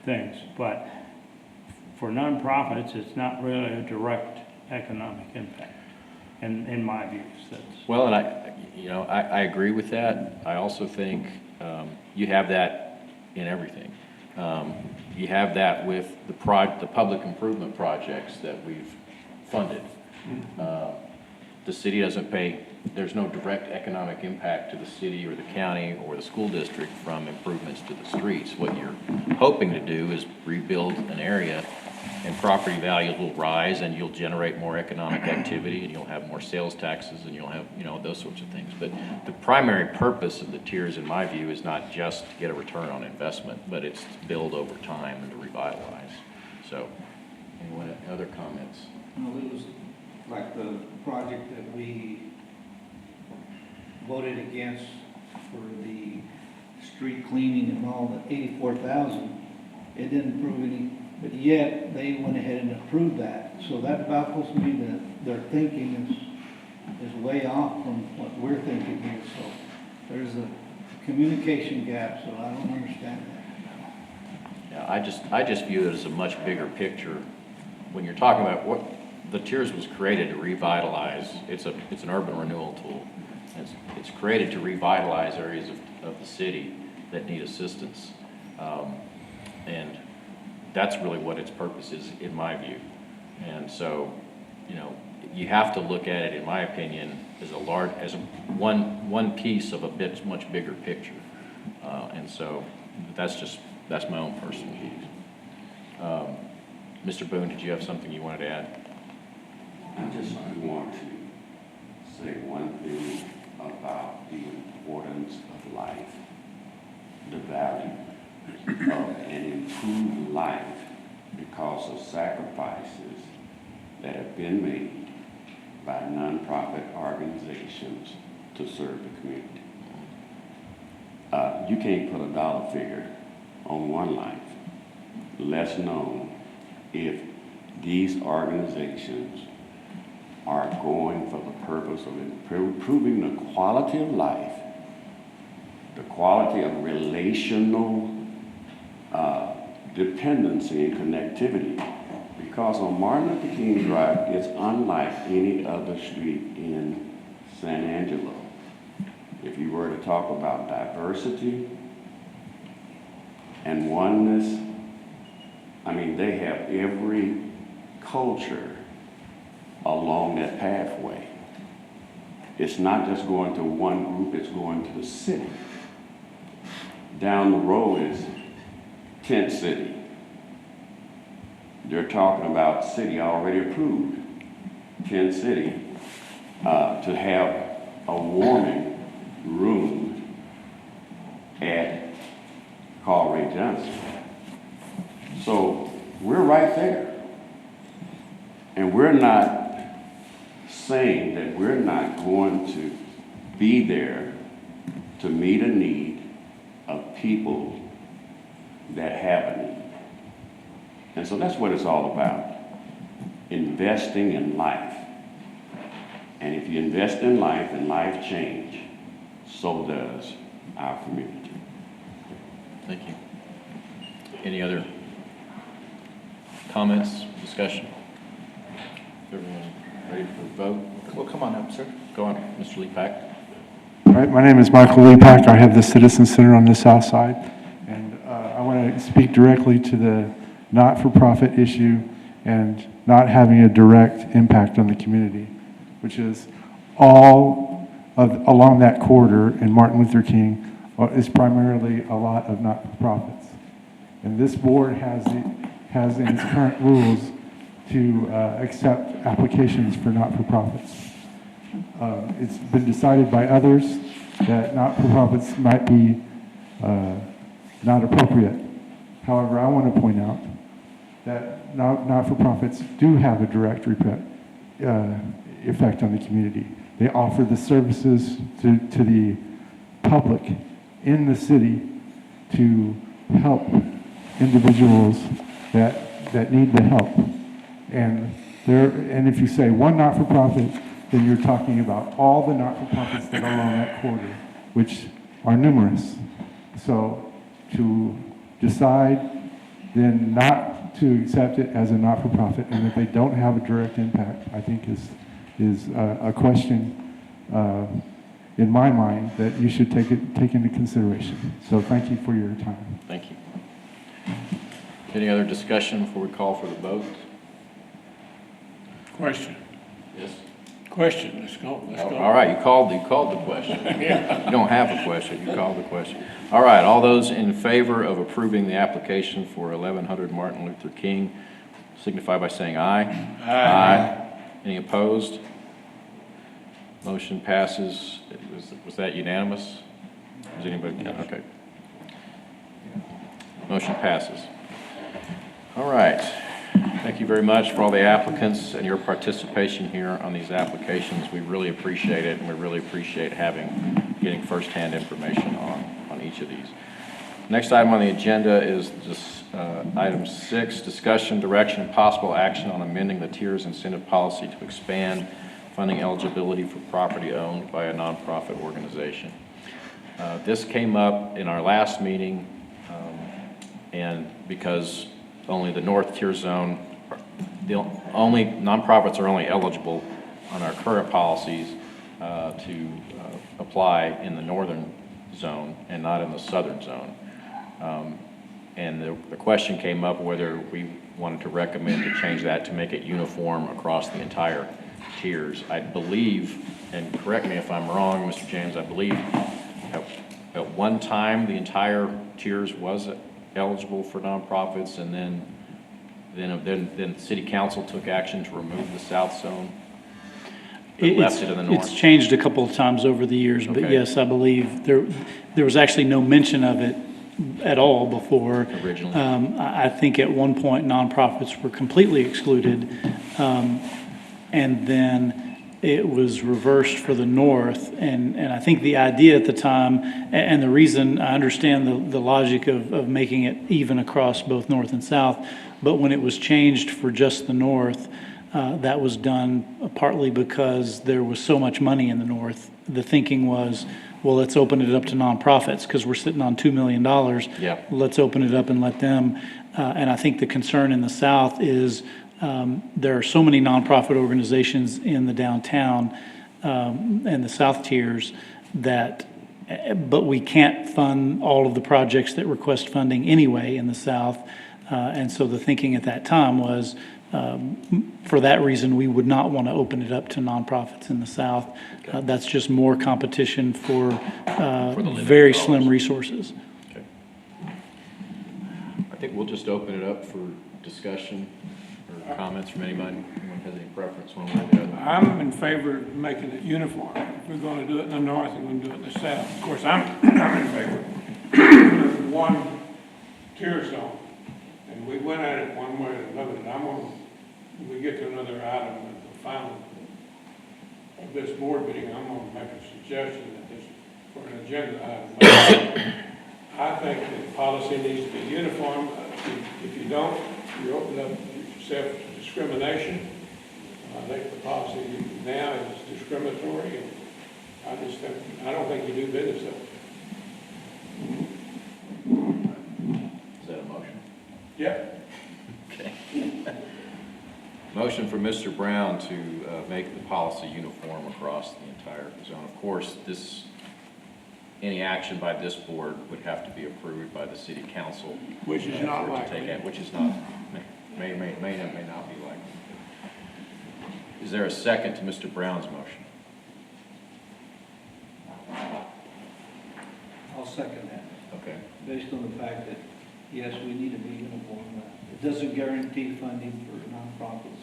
things, but for nonprofits, it's not really a direct economic impact, in my views. Well, and I agree with that. I also think you have that in everything. You have that with the public improvement projects that we've funded. The city doesn't pay, there's no direct economic impact to the city or the county or the school district from improvements to the streets. What you're hoping to do is rebuild an area and property values will rise and you'll generate more economic activity and you'll have more sales taxes and you'll have, those sorts of things. But the primary purpose of the TIRZ, in my view, is not just to get a return on investment, but it's to build over time and to revitalize. So, anyone, other comments? No, it was like the project that we voted against for the street cleaning and all, the 84,000. It didn't prove any, but yet they went ahead and approved that. So that baffles me that their thinking is way off from what we're thinking here. So there's a communication gap, so I don't understand that. Yeah, I just view it as a much bigger picture. When you're talking about what the TIRZ was created to revitalize, it's an urban renewal tool. It's created to revitalize areas of the city that need assistance. And that's really what its purpose is, in my view. And so, you have to look at it, in my opinion, as one piece of a much bigger picture. And so that's my own personal views. Mr. Boone, did you have something you wanted to add? I just want to say one thing about the importance of life, the value of an improved life because of sacrifices that have been made by nonprofit organizations to serve the community. You can't put a dollar figure on one life, less known, if these organizations are going for the purpose of improving the quality of life, the quality of relational dependency and connectivity. Because on Martin Luther King Drive, it's unlike any other street in San Angelo. If you were to talk about diversity and oneness, I mean, they have every culture along that pathway. It's not just going to one group, it's going to the city. Down the road is Tent City. They're talking about city already approved, Tent City, to have a warming room at Carl Ray Johnson. So we're right there. And we're not saying that we're not going to be there to meet a need of people that have a need. And so that's what it's all about, investing in life. And if you invest in life and life change, so does our community. Thank you. Any other comments, discussion? Everyone ready for a vote? Well, come on up, sir. Go on, Mr. Leapak. All right, my name is Michael Leapak. I have the Citizen Center on the south side. And I want to speak directly to the not-for-profit issue and not having a direct impact on the community, which is along that corridor in Martin Luther King is primarily a lot of not-for-profits. And this board has in its current rules to accept applications for not-for-profits. It's been decided by others that not-for-profits might be not appropriate. However, I want to point out that not-for-profits do have a direct effect on the community. They offer the services to the public in the city to help individuals that need the help. And if you say one not-for-profit, then you're talking about all the not-for-profits that are along that corridor, which are numerous. So to decide then not to accept it as a not-for-profit and that they don't have a direct impact, I think is a question in my mind that you should take into consideration. So thank you for your time. Thank you. Any other discussion before we call for the vote? Question. Yes. Question, let's go. All right, you called the question. You don't have a question, you called the question. All right, all those in favor of approving the application for 1100 Martin Luther King signify by saying aye. Aye. Any opposed? Motion passes. Was that unanimous? Was anybody? No. Okay. Motion passes. All right. Thank you very much for all the applicants and your participation here on these applications. We really appreciate it, and we really appreciate getting firsthand information on each of these. Next item on the agenda is item 6, discussion, direction, and possible action on amending the TIRZ incentive policy to expand funding eligibility for property owned by a nonprofit organization. This came up in our last meeting, and because only the North Tier Zone, only nonprofits are only eligible on our current policies to apply in the northern zone and not in the southern zone. And the question came up whether we wanted to recommend to change that to make it uniform across the entire tiers. I believe, and correct me if I'm wrong, Mr. James, I believe at one time the entire tiers was eligible for nonprofits, and then City Council took action to remove the South Zone, but left it in the North. It's changed a couple of times over the years, but Okay. yes, I believe there was actually no mention of it at all before. Originally. I think at one point nonprofits were completely excluded, and then it was reversed for the north. And I think the idea at the time, and the reason I understand the logic of making it even across both north and south, but when it was changed for just the north, that was done partly because there was so much money in the north. The thinking was, well, let's open it up to nonprofits because we're sitting on $2 million. Yeah. Let's open it up and let them. And I think the concern in the south is there are so many nonprofit organizations in the downtown and the south tiers that, but we can't fund all of the projects that request funding anyway in the south. And so the thinking at that time was, for that reason, we would not want to open it up to nonprofits in the south. That's just more competition for very slim resources. Okay. I think we'll just open it up for discussion or comments from anybody. Anyone has any preference one way or the other? I'm in favor of making it uniform. If we're going to do it in the north, we're going to do it in the south. Of course, I'm in favor of one tier zone. And we went at it one way or another. And when we get to another item at the final of this board meeting, I'm going to make a suggestion that this, for an agenda item, I think that policy needs to be uniform. If you don't, you open up yourself to discrimination. I think the policy now is discriminatory, and I don't think you do business that way. Is that a motion? Yeah. Okay. Motion for Mr. Brown to make the policy uniform across the entire zone. Of course, any action by this board would have to be approved by the city council. Which is not likely. Which is not, may not be likely. Is there a second to Mr. Brown's motion? I'll second that, Okay. based on the fact that, yes, we need to be uniform. It doesn't guarantee funding for nonprofits,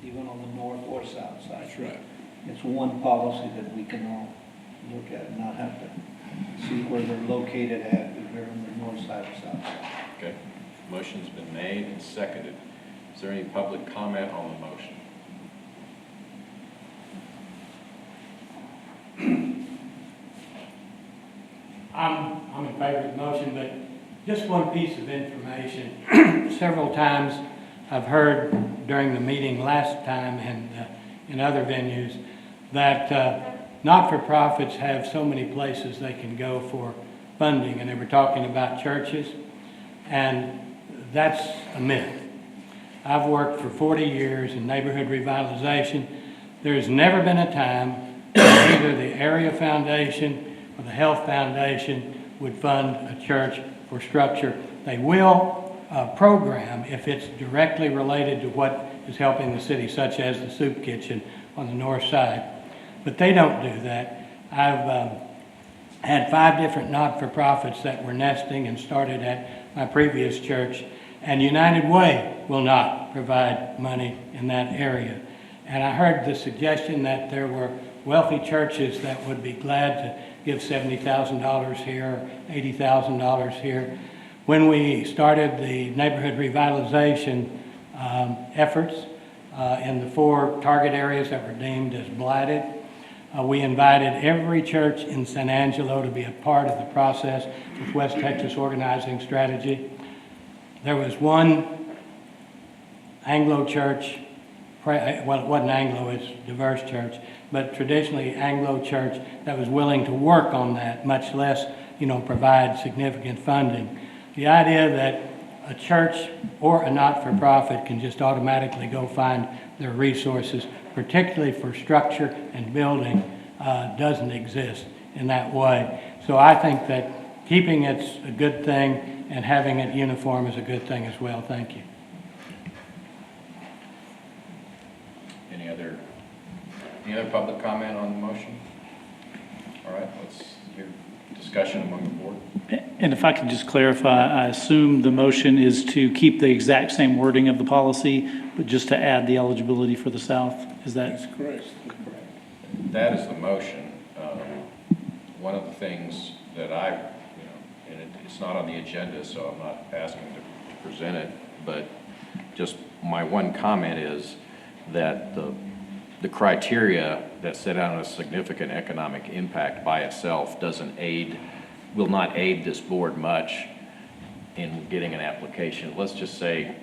even on the north or south side. That's right. It's one policy that we can all look at and not have to see where they're located at, if they're on the north side or south side. Okay. Motion's been made and seconded. Is there any public comment on the motion? I'm in favor of the motion, but just one piece of information. Several times I've heard during the meeting last time and in other venues that not-for-profits have so many places they can go for funding, and they were talking about churches, and that's a myth. I've worked for 40 years in neighborhood revitalization. There's never been a time when either the Area Foundation or the Health Foundation would fund a church for structure. They will program if it's directly related to what is helping the city, such as the soup kitchen on the north side. But they don't do that. I've had 5 different not-for-profits that were nesting and started at my previous church, and United Way will not provide money in that area. And I heard the suggestion that there were wealthy churches that would be glad to give $70,000 here, or $80,000 here. When we started the neighborhood revitalization efforts in the 4 target areas that were deemed as blighted, we invited every church in San Angelo to be a part of the process with West Texas Organizing Strategy. There was one Anglo church, well, it wasn't Anglo, it's a diverse church, but traditionally Anglo church that was willing to work on that, much less, provide significant funding. The idea that a church or a not-for-profit can just automatically go find their resources, particularly for structure and building, doesn't exist in that way. So I think that keeping it's a good thing and having it uniform is a good thing as well. Thank you. Any other public comment on the motion? All right, let's hear discussion among the board. And if I could just clarify, I assume the motion is to keep the exact same wording of the policy, but just to add the eligibility for the South? Is that? That's correct. That is the motion. One of the things that and it's not on the agenda, so I'm not asking to present it, but just my one comment is that the criteria that set out a significant economic impact by itself will not aid this board much in getting an application. Let's just say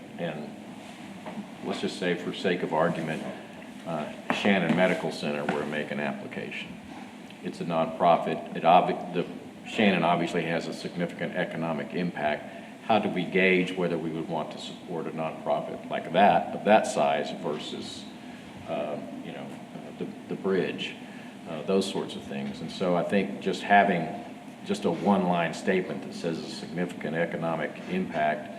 for sake of argument, Shannon Medical Center were to make an application. It's a nonprofit. Shannon obviously has a significant economic impact. How do we gauge whether we would want to support a nonprofit like that, of that size versus, the bridge, those sorts of things. And so I think just having just a one-line statement that says a significant economic impact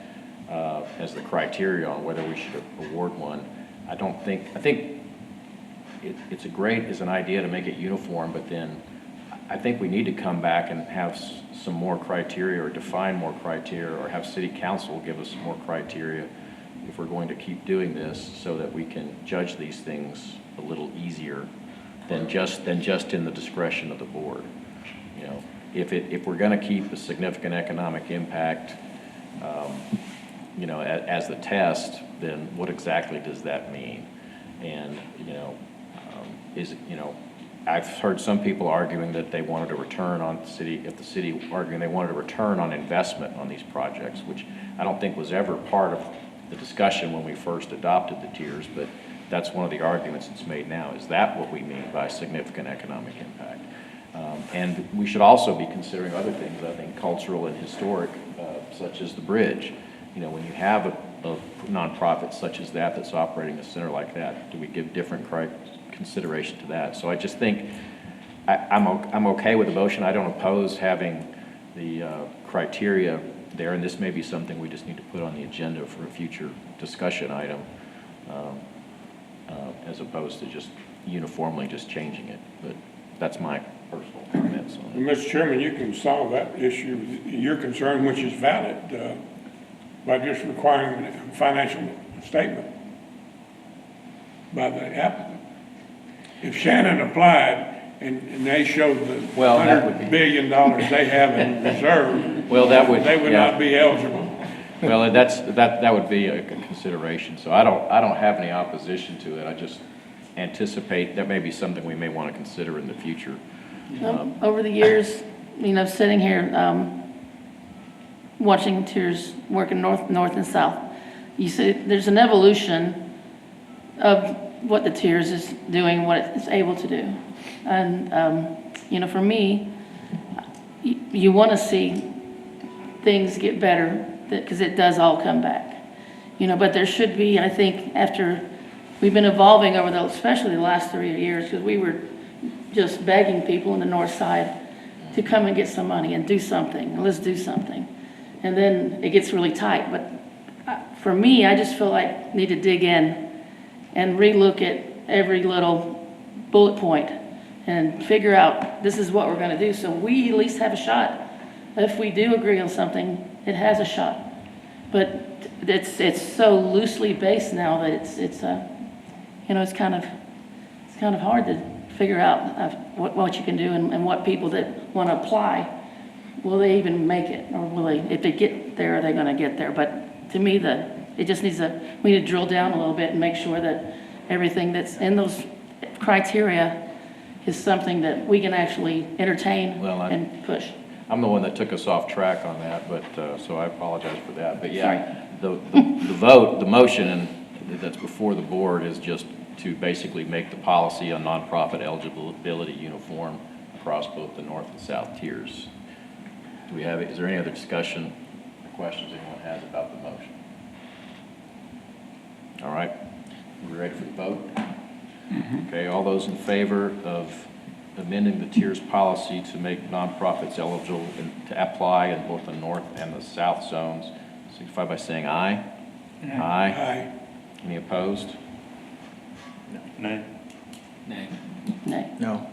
as the criteria on whether we should award one, I think it's an idea to make it uniform, but then I think we need to come back and have some more criteria or define more criteria or have city council give us some more criteria if we're going to keep doing this so that we can judge these things a little easier than just in the discretion of the board. You know, if we're going to keep a significant economic impact, as the test, then what exactly does that mean? And, I've heard some people arguing that they wanted a return on the city arguing they wanted a return on investment on these projects, which I don't think was ever part of the discussion when we first adopted the TIRZ, but that's one of the arguments that's made now. Is that what we mean by significant economic impact? And we should also be considering other things, I think, cultural and historic, such as the bridge. When you have a nonprofit such as that that's operating a center like that, do we give different consideration to that? So I just think I'm okay with the motion. I don't oppose having the criteria there, and this may be something we just need to put on the agenda for a future discussion item, as opposed to just uniformly just changing it. But that's my personal comments on it. Well, Mr. Chairman, you can solve that issue, your concern, which is valid, by just requiring a financial statement by the applicant. If Shannon applied and they showed the $100 billion they have in reserve, they would not be eligible. Well, that would be a consideration. So I don't have any opposition to it. I just anticipate that may be something we may want to consider in the future. Over the years, sitting here, watching TIRZ working north and south, you see there's an evolution of what the TIRZ is doing, what it's able to do. And, for me, you want to see things get better, because it does all come back. But there should be, I think, after we've been evolving over especially the last 3 years, because we were just begging people in the north side to come and get some money and do something. Let's do something. And then it gets really tight. But for me, I just feel like I need to dig in and relook at every little bullet point and figure out this is what we're going to do, so we at least have a shot. If we do agree on something, it has a shot. But it's so loosely based now that it's kind of hard to figure out what you can do and what people that want to apply, will they even make it, or will they, if they get there, are they going to get there? But to me, we need to drill down a little bit and make sure that everything that's in those criteria is something that we can actually entertain and push. I'm the one that took us off track on that, but so I apologize for that. But yeah, Sorry. the motion that's before the board is just to basically make the policy on nonprofit eligibility uniform across both the north and south tiers. Is there any other discussion or questions anyone has about the motion? All right, we ready for the vote? Okay, all those in favor of amending the TIRZ policy to make nonprofits eligible to apply in both the north and the south zones, signify by saying aye. Aye. Aye. Any opposed? Nay. Nay. No.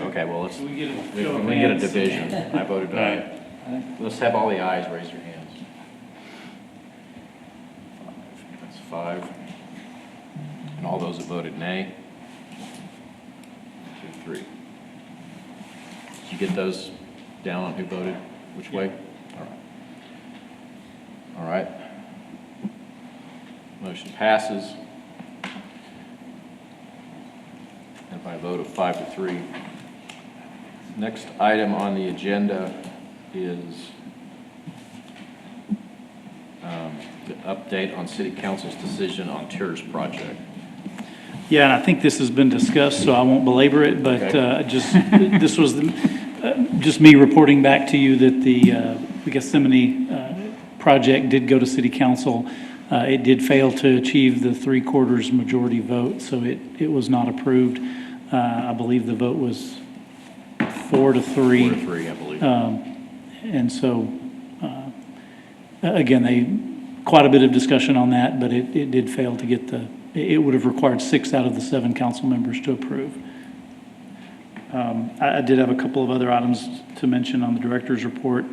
Okay, well, let's, Can we get a we show of get a hands? division. I voted aye. Let's have all the ayes, raise your hands. That's 5. And all those that voted nay? 2, 3. Did you get those down on who voted which way? All right. All right. Motion passes. And by a vote of 5-3. Next item on the agenda is the update on City Council's decision on TIRZ project. Yeah, and I think this has been discussed, so I won't belabor it, but this was just me reporting back to you that the Gethsemane project did go to City Council. It did fail to achieve the 3/4 majority vote, so it was not approved. I believe the vote was 4-3. 4-3, I believe. And so, again, quite a bit of discussion on that, but it did fail to get it would have required 6 out of the 7 council members to approve. I did have a couple of other items to mention on the director's report.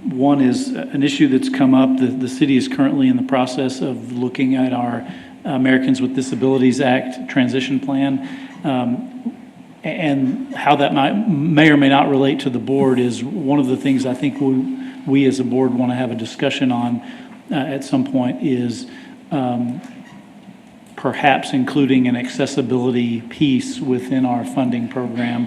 One is an issue that's come up. The city is currently in the process of looking at our Americans with Disabilities Act transition plan. And how that may or may not relate to the board is one of the things I think we as a board want to have a discussion on at some point is perhaps including an accessibility piece within our funding program.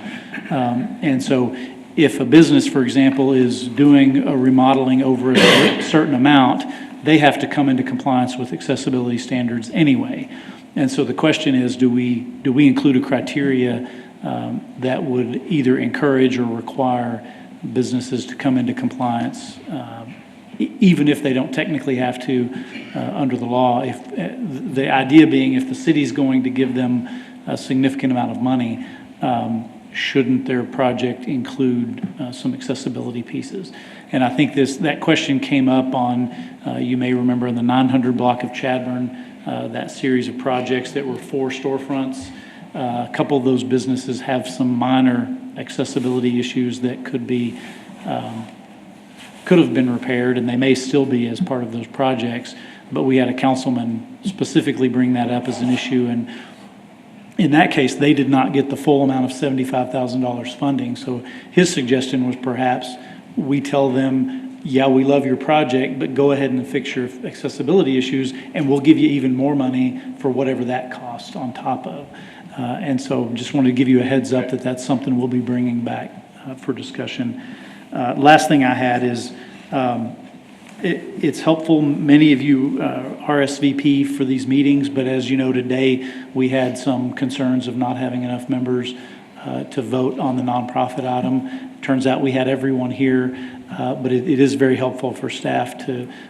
And so if a business, for example, is doing a remodeling over a certain amount, they have to come into compliance with accessibility standards anyway. And so the question is, do we include a criteria that would either encourage or require businesses to come into compliance, even if they don't technically have to under the law? If the idea being, if the city's going to give them a significant amount of money, shouldn't their project include some accessibility pieces? And I think that question came up on, you may remember in the 900 block of Chadbourn, that series of projects that were 4 storefronts. A couple of those businesses have some minor accessibility issues that could have been repaired, and they may still be as part of those projects. But we had a councilman specifically bring that up as an issue, and in that case, they did not get the full amount of $75,000 funding. So his suggestion was perhaps we tell them, yeah, we love your project, but go ahead and fix your accessibility issues, and we'll give you even more money for whatever that costs on top of. And so just wanted to give you a heads up that that's something we'll be bringing back for discussion. Last thing I had is it's helpful. Many of you RSVP for these meetings, but as you know, today we had some concerns of not having enough members to vote on the nonprofit item. Turns out we had everyone here, but it is very helpful for staff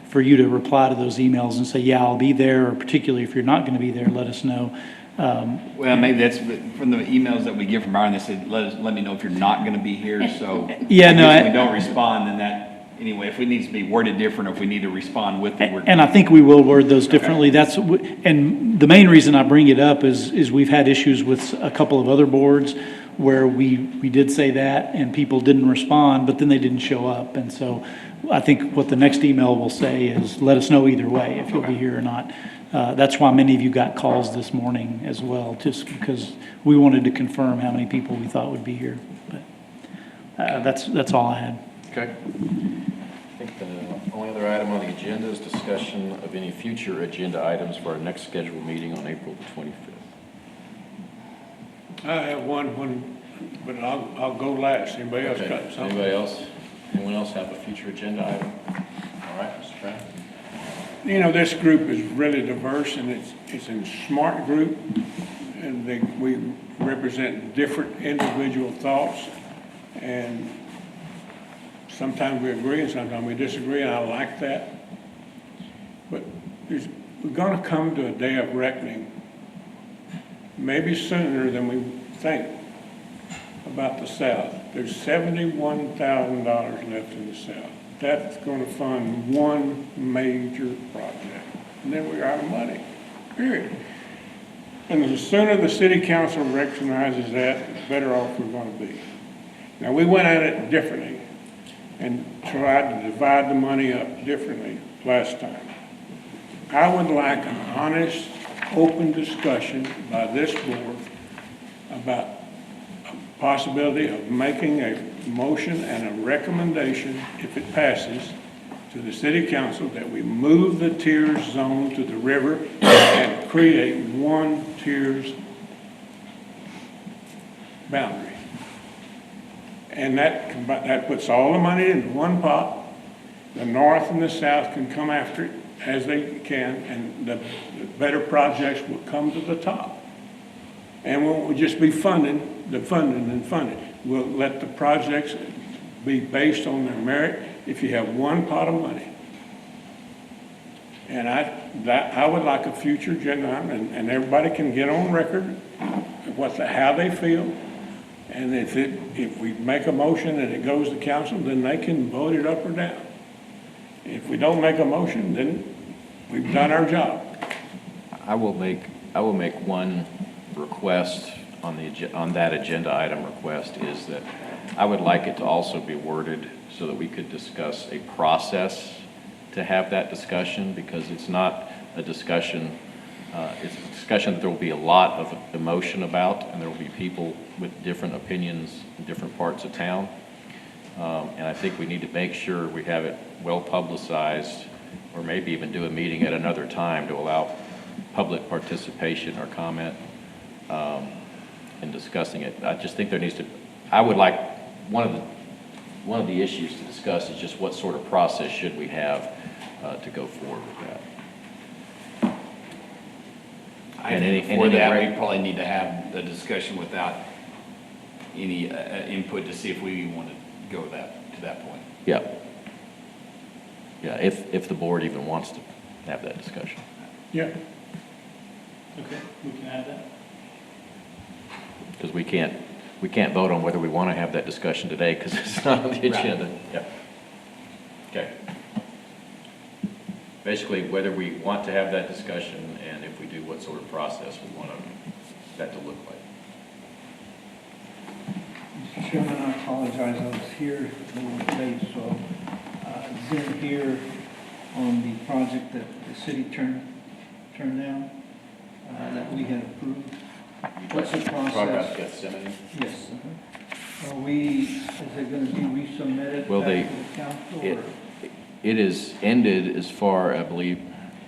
for you to reply to those emails and say, yeah, I'll be there, or particularly if you're not going to be there, let us know. Well, maybe that's from the emails that we get from Byron. They said, let me know if you're not going to be here. So yeah, no, if we don't respond, then that anyway. If it needs to be worded different, if we need to respond with it, and I think we will word those differently. Okay. And the main reason I bring it up is we've had issues with a couple of other boards where we did say that and people didn't respond, but then they didn't show up. And so I think what the next email will say is let us know either way if you'll be here or not. That's why many of you got calls this morning as well, just because we wanted to confirm how many people we thought would be here. But that's all I had. Okay. I think the only other item on the agenda is discussion of any future agenda items for our next scheduled meeting on April the 25th. I have one, but I'll go last. Anybody else got something? Anybody else? Anyone else have a future agenda item? All right, Mr. Brown. You know, this group is really diverse, and it's a smart group, and we represent different individual thoughts, and sometimes we agree and sometimes we disagree, and I like that. But we're going to come to a day of reckoning, maybe sooner than we think, about the South. There's $71,000 left in the South. That's going to fund one major project. And then we're out of money, period. And the sooner the city council recognizes that, the better off we're going to be. Now, we went at it differently and tried to divide the money up differently last time. I would like an honest, open discussion by this board about a possibility of making a motion and a recommendation, if it passes, to the city council that we move the TIRZ zone to the river and create one TIRZ boundary. And that puts all the money into one pot. The north and the south can come after it as they can, and the better projects will come to the top. And we'll just be funding. We'll let the projects be based on their merit if you have one pot of money. And I would like a future agenda item, and everybody can get on record how they feel. And if we make a motion and it goes to council, then they can vote it up or down. If we don't make a motion, then we've done our job. I will make one request on that agenda item request, is that I would like it to also be worded so that we could discuss a process to have that discussion, because it's not a discussion, it's a discussion that there will be a lot of emotion about, and there will be people with different opinions in different parts of town. And I think we need to make sure we have it well publicized, or maybe even do a meeting at another time to allow public participation or comment in discussing it. I just think there needs to, I would like, one of the issues to discuss is just what sort of process should we have to go forward with that. I think for that, we probably need to have the discussion without any input to see if we even want to go to that point. Yeah. Yeah, if the board even wants to have that discussion. Yeah. Okay, we can add that. Because we can't vote on whether we want to have that discussion today because it's not on the agenda. Right. Yeah. Okay. Basically, whether we want to have that discussion, and if we do, what sort of process we want that to look like. Mr. Chairman, I apologize, I was here a little late, so I didn't hear on the project that the city turned down, that we had approved. What's the process? Progress Gethsemane? Yes. Is it going to be resubmitted Well, back to the council? It is ended as far, I believe,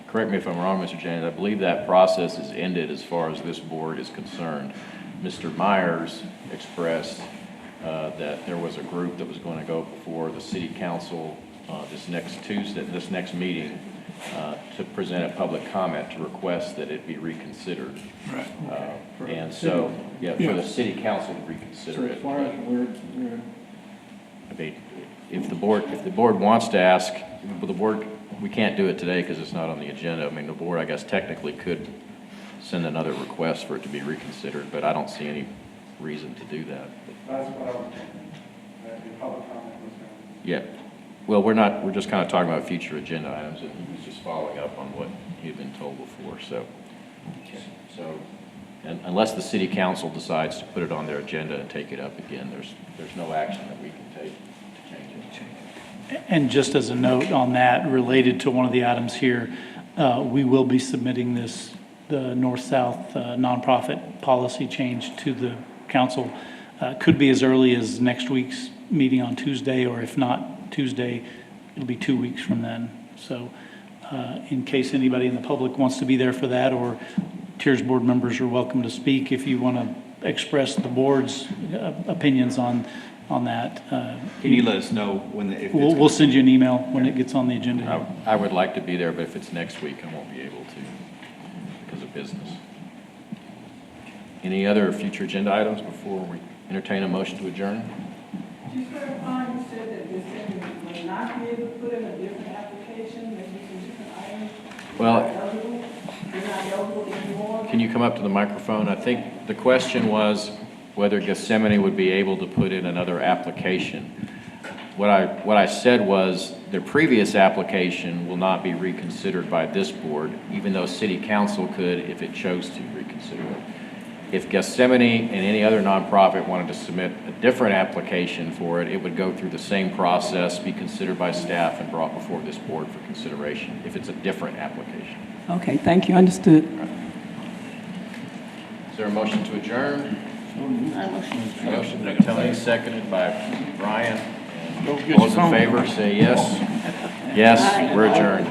correct me if I'm wrong, Mr. James, I believe that process is ended as far as this board is concerned. Mr. Myers expressed that there was a group that was going to go before the city council this next Tuesday, this next meeting, to present a public comment to request that it be reconsidered. Right. And so, yeah, for the city council to reconsider it. So as far as we're I mean, if the board wants to ask, we can't do it today because it's not on the agenda. I mean, the board, I guess, technically could send another request for it to be reconsidered, but I don't see any reason to do that. That's what I was thinking. The public comment was going to. Yeah. Well, we're just kind of talking about future agenda items, and he was just following up on what he'd been told before, so. And unless the city council decides to put it on their agenda and take it up again, there's no action that we can take to change it. And just as a note on that, related to one of the items here, we will be submitting the North-South nonprofit policy change to the council. Could be as early as next week's meeting on Tuesday, or if not Tuesday, it'll be 2 weeks from then. So in case anybody in the public wants to be there for that, or TIRZ board members are welcome to speak if you want to express the board's opinions on that. Can you let us know when if we'll send you an email when it gets on the agenda. I would like to be there, but if it's next week, I won't be able to because of business. Any other future agenda items before we entertain a motion to adjourn? Just clarifying, you said that this segment will not be able to put in a different application, maybe some different items? Well, They're not eligible anymore? can you come up to the microphone? I think the question was whether Gethsemane would be able to put in another application. What I said was their previous application will not be reconsidered by this board, even though city council could if it chose to reconsider it. If Gethsemane and any other nonprofit wanted to submit a different application for it, it would go through the same process, be considered by staff, and brought before this board for consideration if it's a different application. Okay, thank you, understood. Is there a motion to adjourn? Motion by Tony, seconded by Brian. Go get All those your in phone. favor, say yes. Yes, we're adjourned.